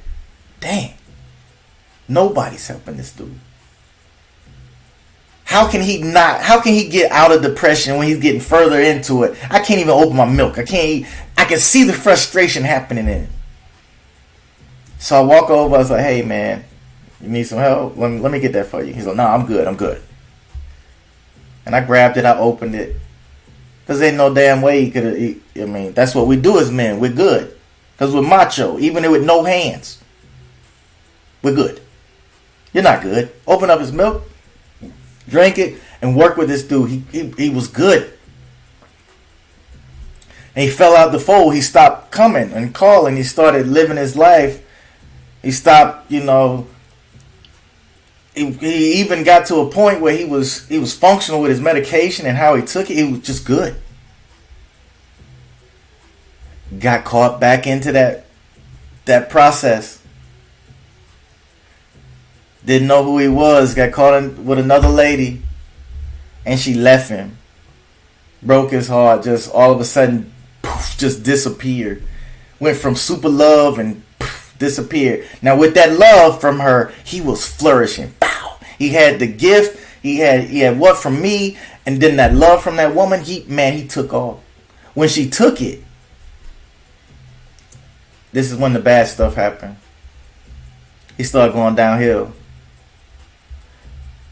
dang, nobody's helping this dude. How can he get out of depression when he's getting further into it? I can't even open my milk. I can see the frustration happening in it. So I walk over. I was like, hey, man, you need some help? Let me get that for you. He's like, no, I'm good. And I grabbed it. I opened it. Because ain't no damn way he could have. I mean, that's what we do as men. We're good. Because we're macho. Even with no hands. We're good. You're not good. Open up his milk. Drink it. And work with this dude. He was good. And he fell out the fold. He stopped coming and calling. He started living his life. He stopped, He even got to a point where he was functional with his medication and how he took it. He was just good. Got caught back into that process. Didn't know who he was. Got caught with another lady, and she left him. Broke his heart. Just all of a sudden, poof, just disappeared. Went from super love and poof, disappeared. Now with that love from her, he was flourishing. He had the gift. He had what from me, and then that love from that woman. He took off. When she took it, this is when the bad stuff happened. He started going downhill.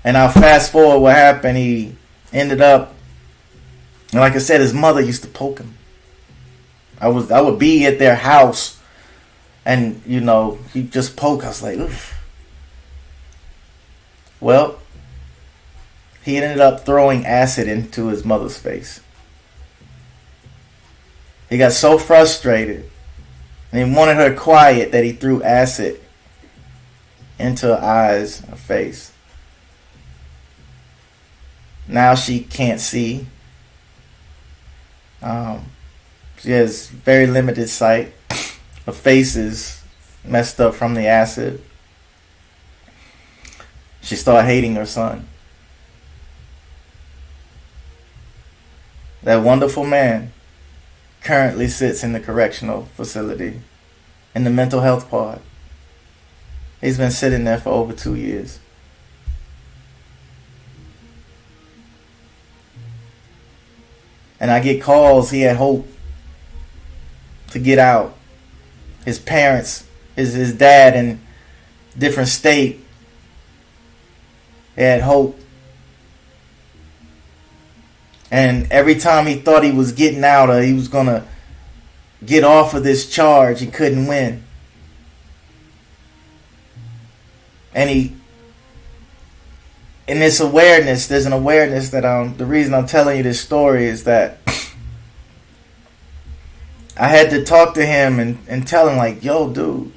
And I'll fast forward what happened. He ended up, and like I said, his mother used to poke him. I would be at their house, and he'd just poke. I was like, oof. Well, he ended up throwing acid into his mother's face. He got so frustrated and he wanted her quiet that he threw acid into her eyes, her face. Now she can't see. She has very limited sight. Her face is messed up from the acid. She started hating her son. That wonderful man currently sits in the correctional facility in the mental health part. He's been sitting there for over 2 years. And I get calls. He had hope to get out. His parents, his dad in different state, he had hope. And every time he thought he was getting out or he was going to get off of this charge, he couldn't win. And in this awareness, there's an awareness that the reason I'm telling you this story is that I had to talk to him and tell him like, yo, dude,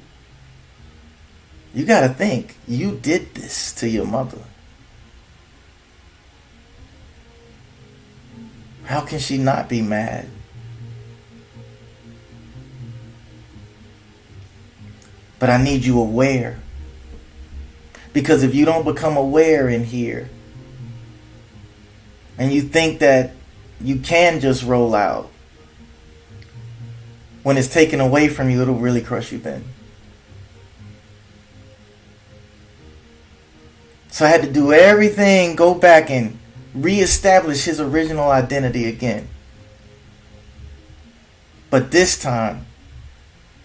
you got to think, you did this to your mother. How can she not be mad? But I need you aware. Because if you don't become aware in here, and you think that you can just roll out, when it's taken away from you, it'll really crush you then. So I had to do everything, go back and reestablish his original identity again. But this time,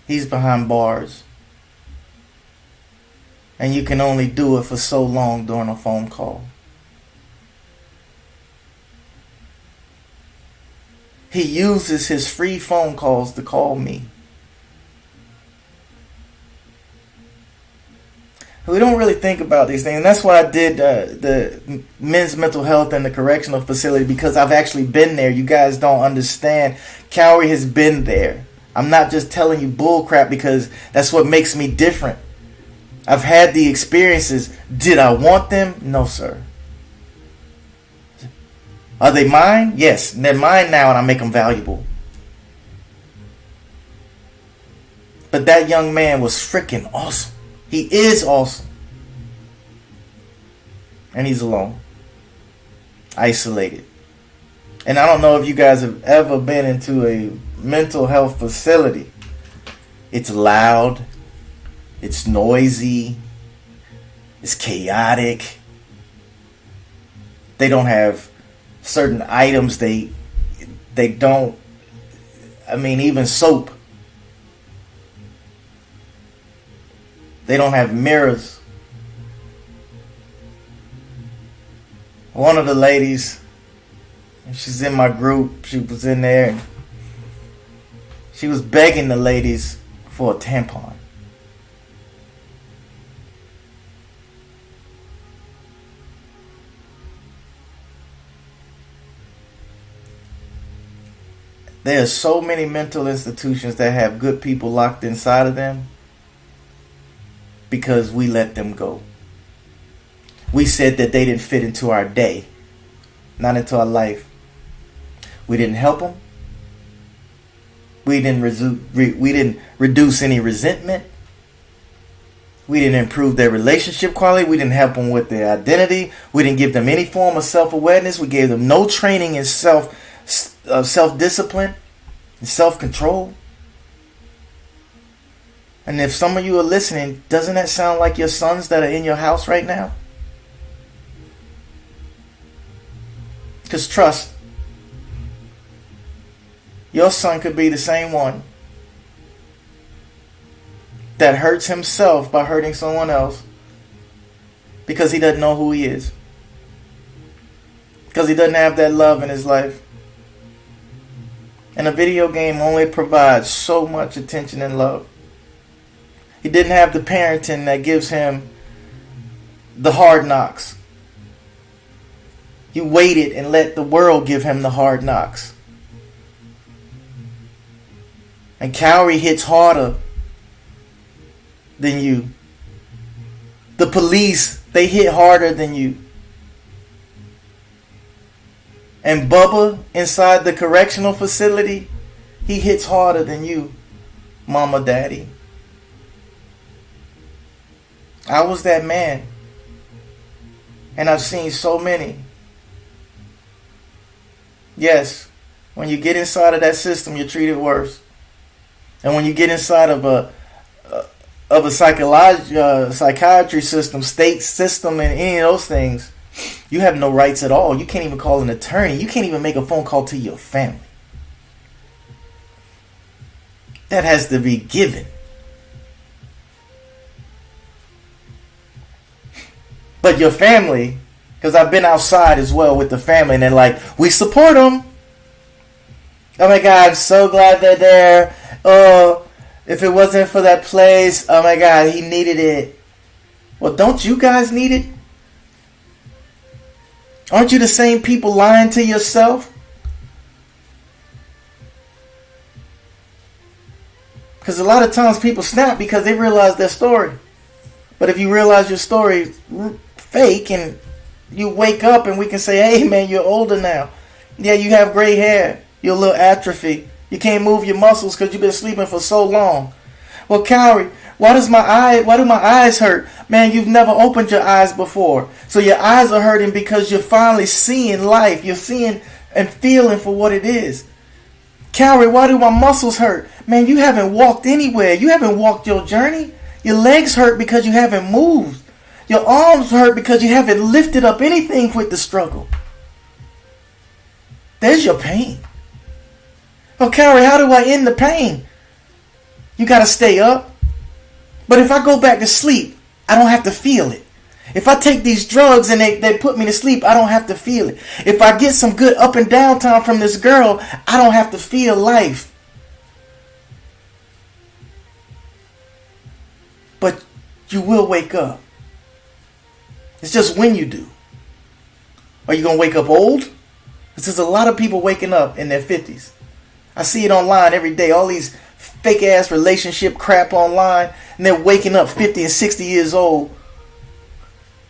he's behind bars. And you can only do it for so long during a phone call. He uses his free phone calls to call me. We don't really think about these things. And that's why I did the men's mental health and the correctional facility, because I've actually been there. You guys don't understand. Kauri has been there. I'm not just telling you bull crap because that's what makes me different. I've had the experiences. Did I want them? No, sir. Are they mine? Yes. They're mine now, and I make them valuable. But that young man was freaking awesome. He is awesome. And he's alone. Isolated. And I don't know if you guys have ever been into a mental health facility. It's loud. It's noisy. It's chaotic. They don't have certain items. They don't. I mean, even soap. They don't have mirrors. One of the ladies, she's in my group, she was in there, and she was begging the ladies for a tampon. There are so many mental institutions that have good people locked inside of them because we let them go. We said that they didn't fit into our day, not into our life. We didn't help them. We didn't reduce any resentment. We didn't improve their relationship quality. We didn't help them with their identity. We didn't give them any form of self-awareness. We gave them no training in self-discipline and self-control. And if some of you are listening, doesn't that sound like your sons that are in your house right now? Because trust, your son could be the same one that hurts himself by hurting someone else because he doesn't know who he is. Because he doesn't have that love in his life. And a video game only provides so much attention and love. He didn't have the parenting that gives him the hard knocks. He waited and let the world give him the hard knocks. And Kauri hits harder than you. The police, they hit harder than you. And Bubba inside the correctional facility, he hits harder than you, mama, daddy. I was that man. And I've seen so many. Yes, when you get inside of that system, you're treated worse. And when you get inside of a psychiatry system, state system, and any of those things, you have no rights at all. You can't even call an attorney. You can't even make a phone call to your family. That has to be given. But your family, because I've been outside as well with the family, and they're like, we support them. Oh my God, I'm so glad they're there. Oh, if it wasn't for that place, oh my God, he needed it. Well, don't you guys need it? Aren't you the same people lying to yourself? Because a lot of times people snap because they realize their story. But if you realize your story is fake and you wake up and we can say, hey man, you're older now. Yeah, you have gray hair. You're a little atrophy. You can't move your muscles because you've been sleeping for so long. Well, Kauri, why do my eyes hurt? Man, you've never opened your eyes before. So your eyes are hurting because you're finally seeing life. You're seeing and feeling for what it is. Kauri, why do my muscles hurt? Man, you haven't walked anywhere. You haven't walked your journey. Your legs hurt because you haven't moved. Your arms hurt because you haven't lifted up anything with the struggle. There's your pain. Oh, Kauri, how do I end the pain? You got to stay up. But if I go back to sleep, I don't have to feel it. If I take these drugs and they put me to sleep, I don't have to feel it. If I get some good up and down time from this girl, I don't have to feel life. But you will wake up. It's just when you do. Are you going to wake up old? Because there's a lot of people waking up in their 50s. I see it online every day. All these fake ass relationship crap online. And they're waking up 50 and 60 years old.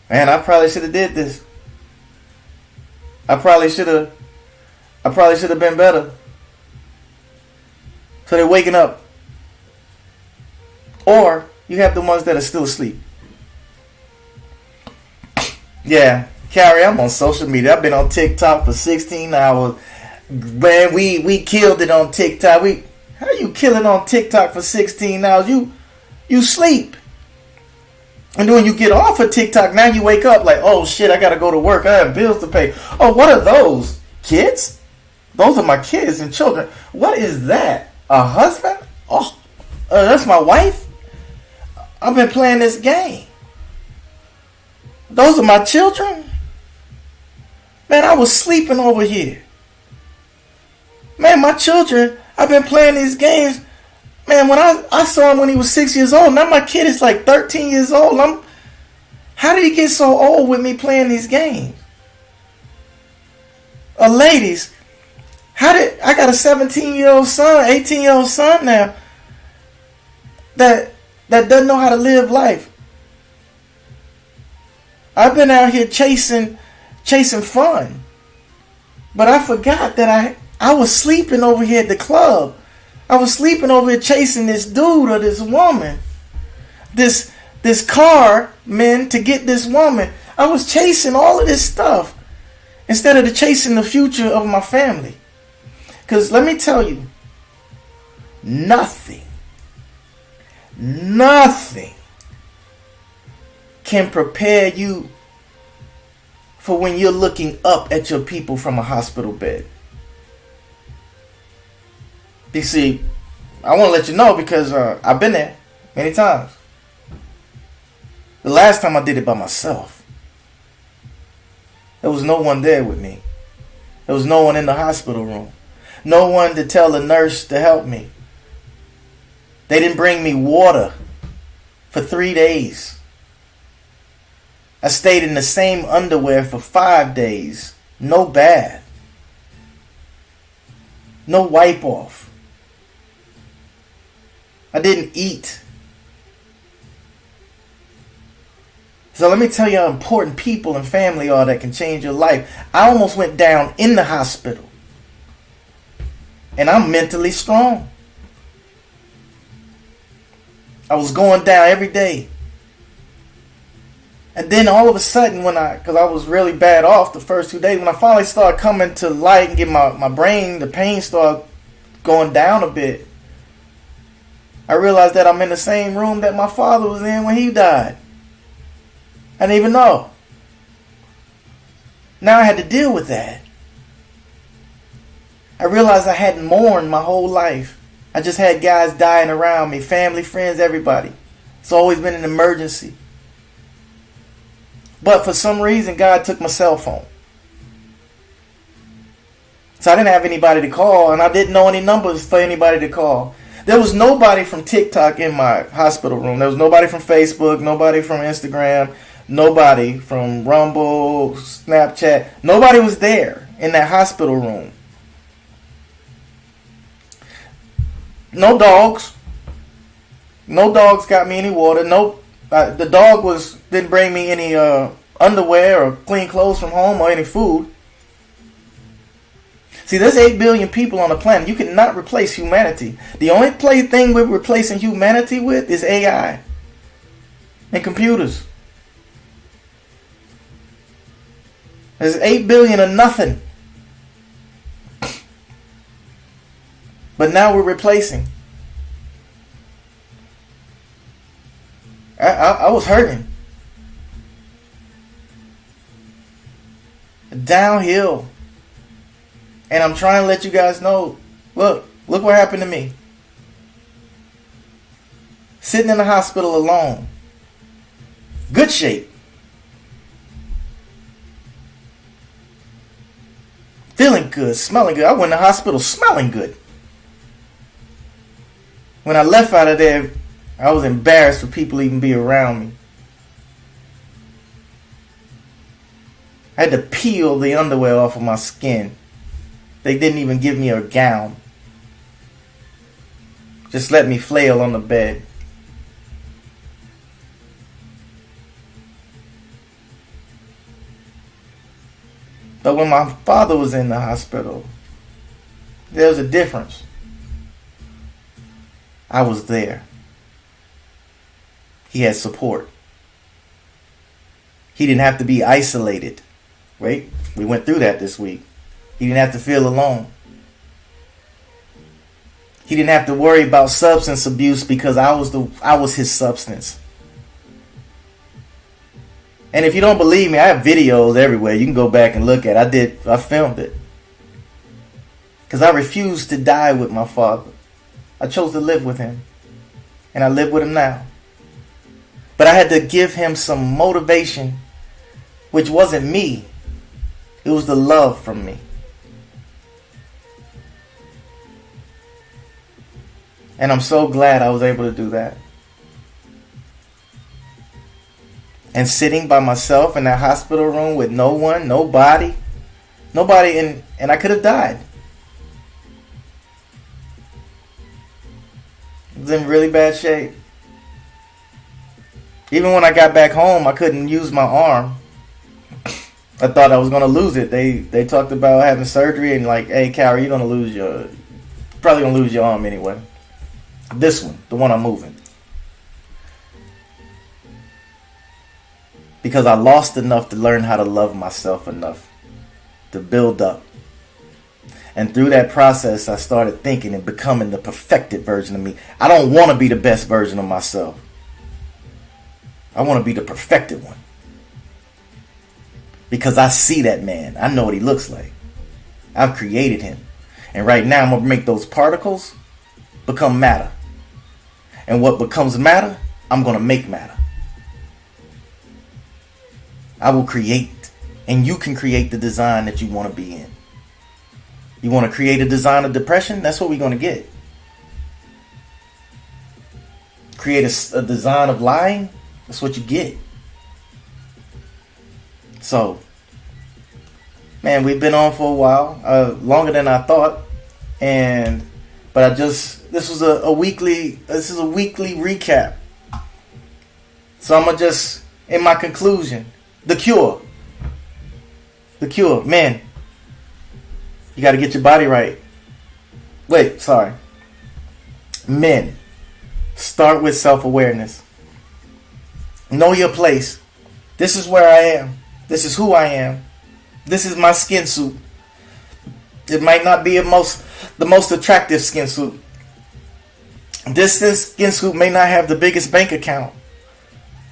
Man, I probably should have did this. I probably should have been better. So they're waking up. Or you have the ones that are still asleep. Yeah, Kauri, I'm on social media. I've been on TikTok for 16 hours. Man, we killed it on TikTok. How you killing on TikTok for 16 hours? You sleep. And then when you get off of TikTok, now you wake up like, oh shit, I gotta go to work. I have bills to pay. Oh, what are those? Kids? Those are my kids and children. What is that? A husband? Oh, that's my wife? I've been playing this game. Those are my children? Man, I was sleeping over here. Man, my children, I've been playing these games. Man, when I saw him when he was 6 years old, now my kid is like 13 years old. How did he get so old with me playing these games? Ladies, I got a 17-year-old son, 18-year-old son now that doesn't know how to live life. I've been out here chasing fun. But I forgot that I was sleeping over here at the club. I was sleeping over here chasing this dude or this woman. This car, man, to get this woman. I was chasing all of this stuff instead of chasing the future of my family. Because let me tell you, nothing can prepare you for when you're looking up at your people from a hospital bed. You see, I want to let you know because I've been there many times. The last time I did it by myself, there was no one there with me. There was no one in the hospital room. No one to tell the nurse to help me. They didn't bring me water for 3 days. I stayed in the same underwear for 5 days. No bath. No wipe off. I didn't eat. So let me tell you how important people and family are that can change your life. I almost went down in the hospital. And I'm mentally strong. I was going down every day. And then all of a sudden, because I was really bad off the first 2 days, when I finally started coming to light and get my brain, the pain started going down a bit, I realized that I'm in the same room that my father was in when he died. I didn't even know. Now I had to deal with that. I realized I hadn't mourned my whole life. I just had guys dying around me, family, friends, everybody. It's always been an emergency. But for some reason, God took my cell phone. So I didn't have anybody to call, and I didn't know any numbers for anybody to call. There was nobody from TikTok in my hospital room. There was nobody from Facebook, nobody from Instagram, nobody from Rumble, Snapchat. Nobody was there in that hospital room. No dogs. No dogs got me any water. The dog didn't bring me any underwear or clean clothes from home or any food. See, there's 8 billion people on the planet. You cannot replace humanity. The only thing we're replacing humanity with is AI and computers. There's 8 billion of nothing. But now we're replacing. I was hurting. downhill. And I'm trying to let you guys know, look what happened to me. Sitting in the hospital alone. Good shape. Feeling good, smelling good. I went to the hospital smelling good. When I left out of there, I was embarrassed for people to even be around me. I had to peel the underwear off of my skin. They didn't even give me a gown. Just let me flail on the bed. But when my father was in the hospital, there was a difference. I was there. He had support. He didn't have to be isolated. Right? We went through that this week. He didn't have to feel alone. He didn't have to worry about substance abuse because I was his substance. And if you don't believe me, I have videos everywhere. You can go back and look at it. I filmed it. Because I refused to die with my father. I chose to live with him. And I live with him now. But I had to give him some motivation, which wasn't me. It was the love from me. And I'm so glad I was able to do that. And sitting by myself in that hospital room with no one, nobody, and I could have died. I was in really bad shape. Even when I got back home, I couldn't use my arm. I thought I was going to lose it. They talked about having surgery and like, hey, Kauri, you're probably going to lose your arm anyway. This one, the one I'm moving. Because I lost enough to learn how to love myself enough to build up. And through that process, I started thinking and becoming the perfected version of me. I don't want to be the best version of myself. I want to be the perfected one. Because I see that man. I know what he looks like. I've created him. And right now I'm going to make those particles become matter. And what becomes matter, I'm going to make matter. I will create. And you can create the design that you want to be in. You want to create a design of depression? That's what we're going to get. Create a design of lying? That's what you get. So, man, we've been on for a while, longer than I thought, but this is a weekly recap. So I'm gonna just, in my conclusion, the cure, man, you got to get your body right. Men, start with self-awareness. Know your place. This is where I am. This is who I am. This is my skin suit. It might not be the most attractive skin suit. This skin suit may not have the biggest bank account.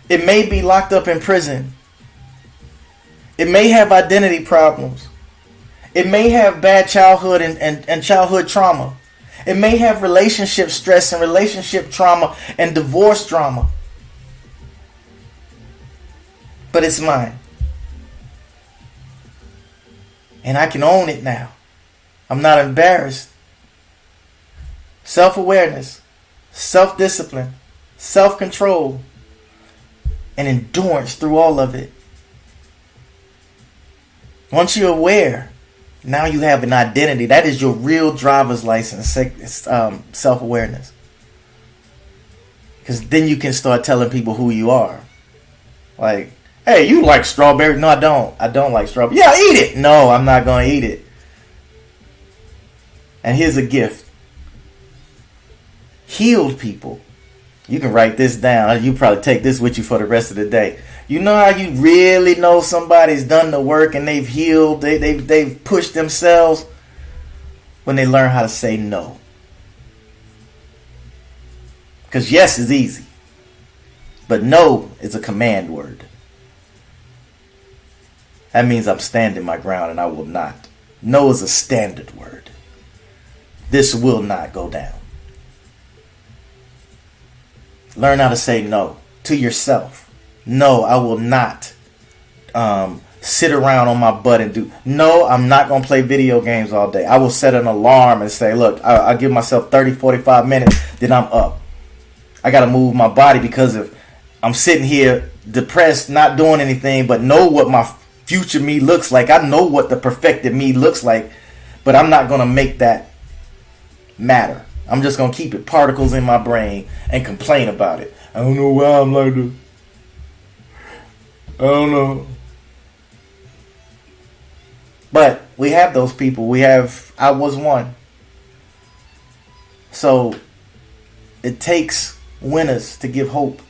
It may be locked up in prison. It may have identity problems. It may have bad childhood and childhood trauma. It may have relationship stress and relationship trauma and divorce trauma. But it's mine. And I can own it now. I'm not embarrassed. Self-awareness, self-discipline, self-control, and endurance through all of it. Once you're aware, now you have an identity. That is your real driver's license, self-awareness. Because then you can start telling people who you are. Like, hey, you like strawberry? No, I don't. I don't like strawberry. Yeah, eat it. No, I'm not going to eat it. And here's a gift. Healed people. You can write this down. You probably take this with you for the rest of the day. You know how you really know somebody's done the work and they've healed, they've pushed themselves? When they learn how to say no. Because yes is easy. But no is a command word. That means I'm standing my ground and I will not. No is a standard word. This will not go down. Learn how to say no to yourself. No, I will not sit around on my butt and do. No, I'm not going to play video games all day. I will set an alarm and say, look, I'll give myself 30, 45 minutes, then I'm up. I got to move my body, because if I'm sitting here depressed, not doing anything, but know what my future me looks like. I know what the perfected me looks like, but I'm not going to make that matter. I'm just going to keep it particles in my brain and complain about it. I don't know why I'm like this. I don't know. But we have those people. I was one. So it takes winners to give hope.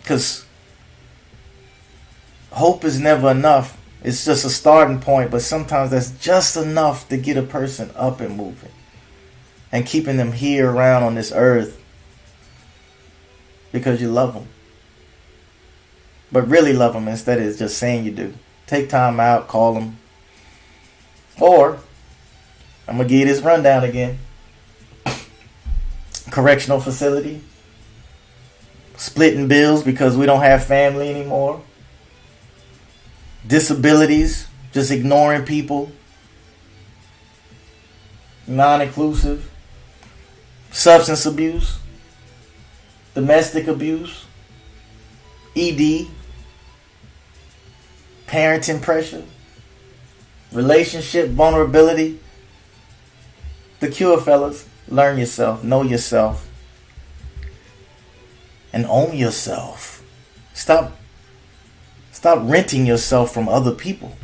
Because hope is never enough. It's just a starting point, but sometimes that's just enough to get a person up and moving and keeping them here around on this earth because you love them. But really love them instead of just saying you do. Take time out, call them. Or, I'm going to give you this rundown again. Correctional facility. Splitting bills because we don't have family anymore. Disabilities, just ignoring people. Non-inclusive. Substance abuse. Domestic abuse. ED. Parenting pressure. Relationship vulnerability. The cure, fellas. Learn yourself. Know yourself. And own yourself. Stop renting yourself from other people.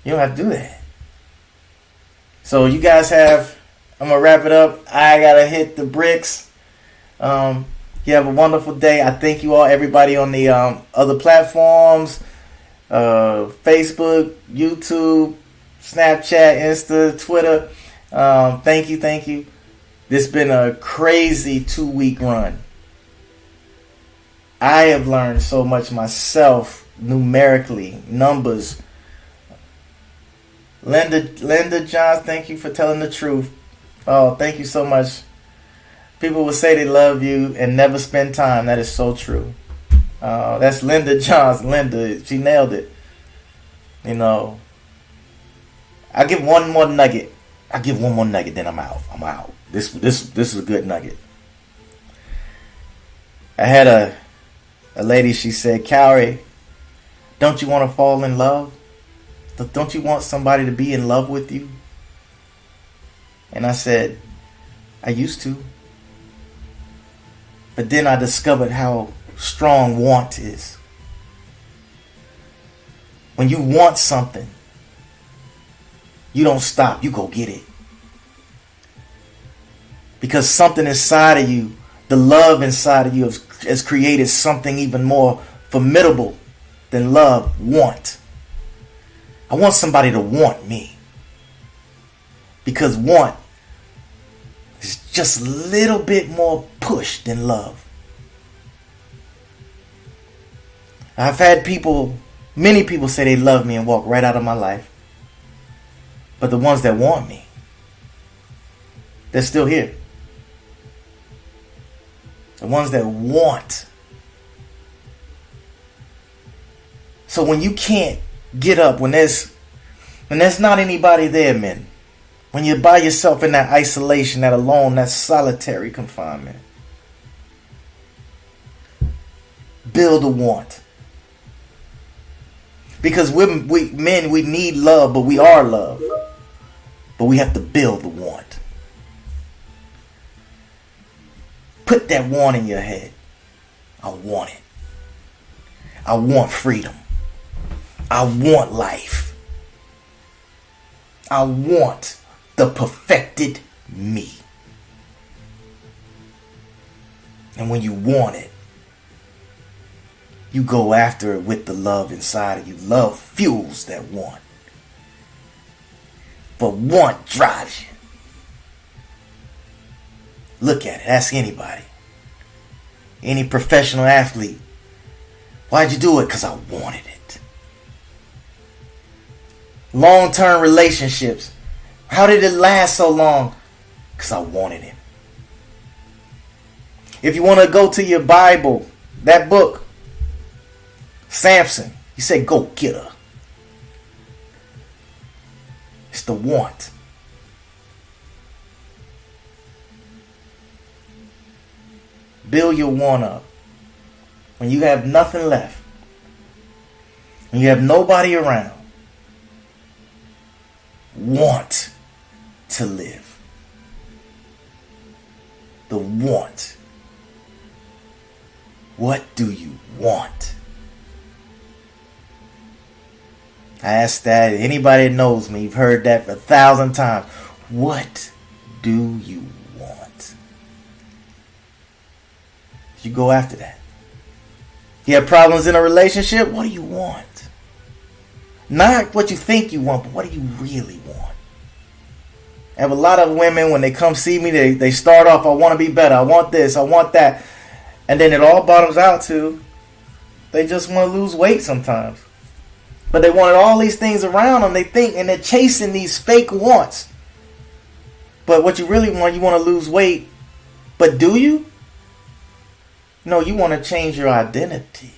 You don't have to do that. So you guys I'm going to wrap it up. I got to hit the bricks. You have a wonderful day. I thank you all, everybody on the other platforms. Facebook, YouTube, Snapchat, Insta, Twitter. Thank you. This has been a crazy 2-week run. I have learned so much myself, numerically, numbers. Linda Johns, thank you for telling the truth. Oh, thank you so much. People will say they love you and never spend time. That is so true. That's Linda Johns. Linda, she nailed it. You know, I give one more nugget. Then I'm out. This is a good nugget. I had a lady, she said, Kauri, don't you want to fall in love? Don't you want somebody to be in love with you? And I said, I used to. But then I discovered how strong want is. When you want something, you don't stop. You go get it. Because something inside of you, the love inside of you has created something even more formidable than love. Want. I want somebody to want me. Because want is just a little bit more push than love. I've had many people say they love me and walk right out of my life. But the ones that want me, they're still here. The ones that want. So when you can't get up, when there's not anybody there, men, when you're by yourself in that isolation, that alone, that solitary confinement, build a want. Because we men, we need love, but we are love. But we have to build the want. Put that want in your head. I want it. I want freedom. I want life. I want the perfected me. And when you want it, you go after it with the love inside of you. Love fuels that want. But want drives you. Look at it. Ask anybody. Any professional athlete. Why'd you do it? Because I wanted it. Long-term relationships. How did it last so long? Because I wanted it. If you want to go to your Bible, that book, Samson, he said, go get her. It's the want. Build your want up. When you have nothing left, when you have nobody around, want to live. The want. What do you want? I ask that. Anybody that knows me, you've heard that 1,000 times. What do you want? You go after that. You have problems in a relationship? What do you want? Not what you think you want, but what do you really want? I have a lot of women, when they come see me, they start off, I want to be better. I want this. I want that. And then it all bottoms out to, they just want to lose weight sometimes. But they wanted all these things around them. They think, and they're chasing these fake wants. But what you really want, you want to lose weight. But do you? No, you want to change your identity.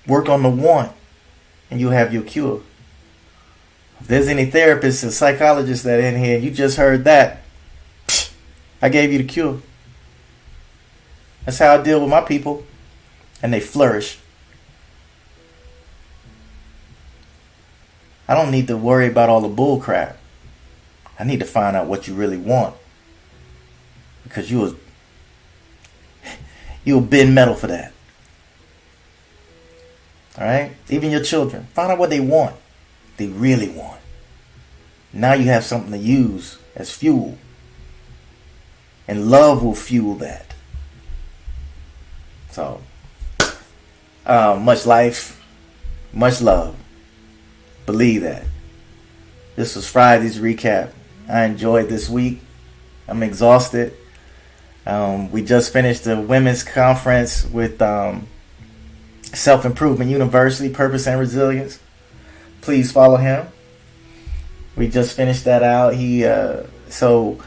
Work on the want, and you'll have your cure. If there's any therapists and psychologists that are in here, and you just heard that, I gave you the cure. That's how I deal with my people, and they flourish. I don't need to worry about all the bull crap. I need to find out what you really want, because you'll bend metal for that. All right? Even your children, find out what they want. They really want. Now you have something to use as fuel. And love will fuel that. So, much life, much love. Believe that. This was Friday's recap. I enjoyed this week. I'm exhausted. We just finished the women's conference with Self-Improvement University, Purpose and Resilience. Please follow him. We just finished that out. So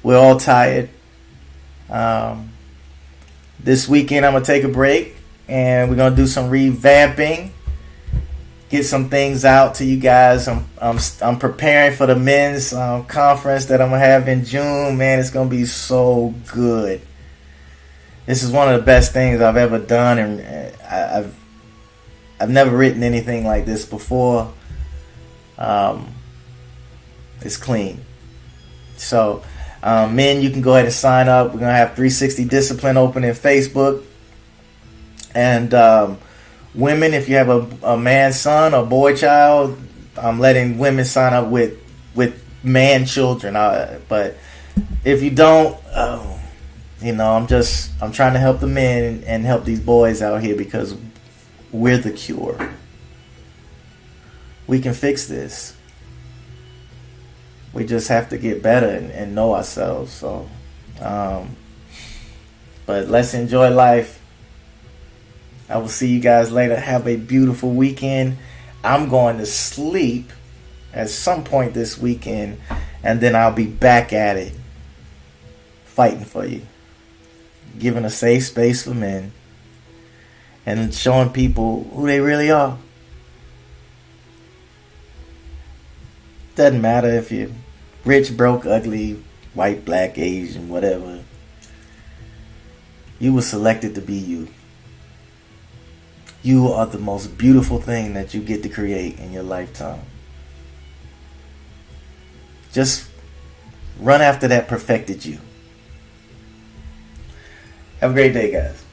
we're all tired. This weekend I'm gonna take a break and we're gonna do some revamping. Get some things out to you guys. I'm preparing for the men's conference that I'm gonna have in June. Man, it's gonna be so good. This is one of the best things I've ever done, and I've never written anything like this before. It's clean. So, men, you can go ahead and sign up. We're gonna have 360 Discipline open in Facebook, and women, if you have a man, son, or boy, child, I'm letting women sign up with man children. But if you don't, I'm trying to help the men and help these boys out here, because we're the cure. We can fix this. We just have to get better and know ourselves. So, but let's enjoy life. I will see you guys later. Have a beautiful weekend. I'm going to sleep at some point this weekend, and then I'll be back at it, fighting for you, giving a safe space for men, and showing people who they really are. Doesn't matter if you're rich, broke, ugly, white, black, Asian, whatever. You were selected to be you. You are the most beautiful thing that you get to create in your lifetime. Just run after that perfected you. Have a great day, guys.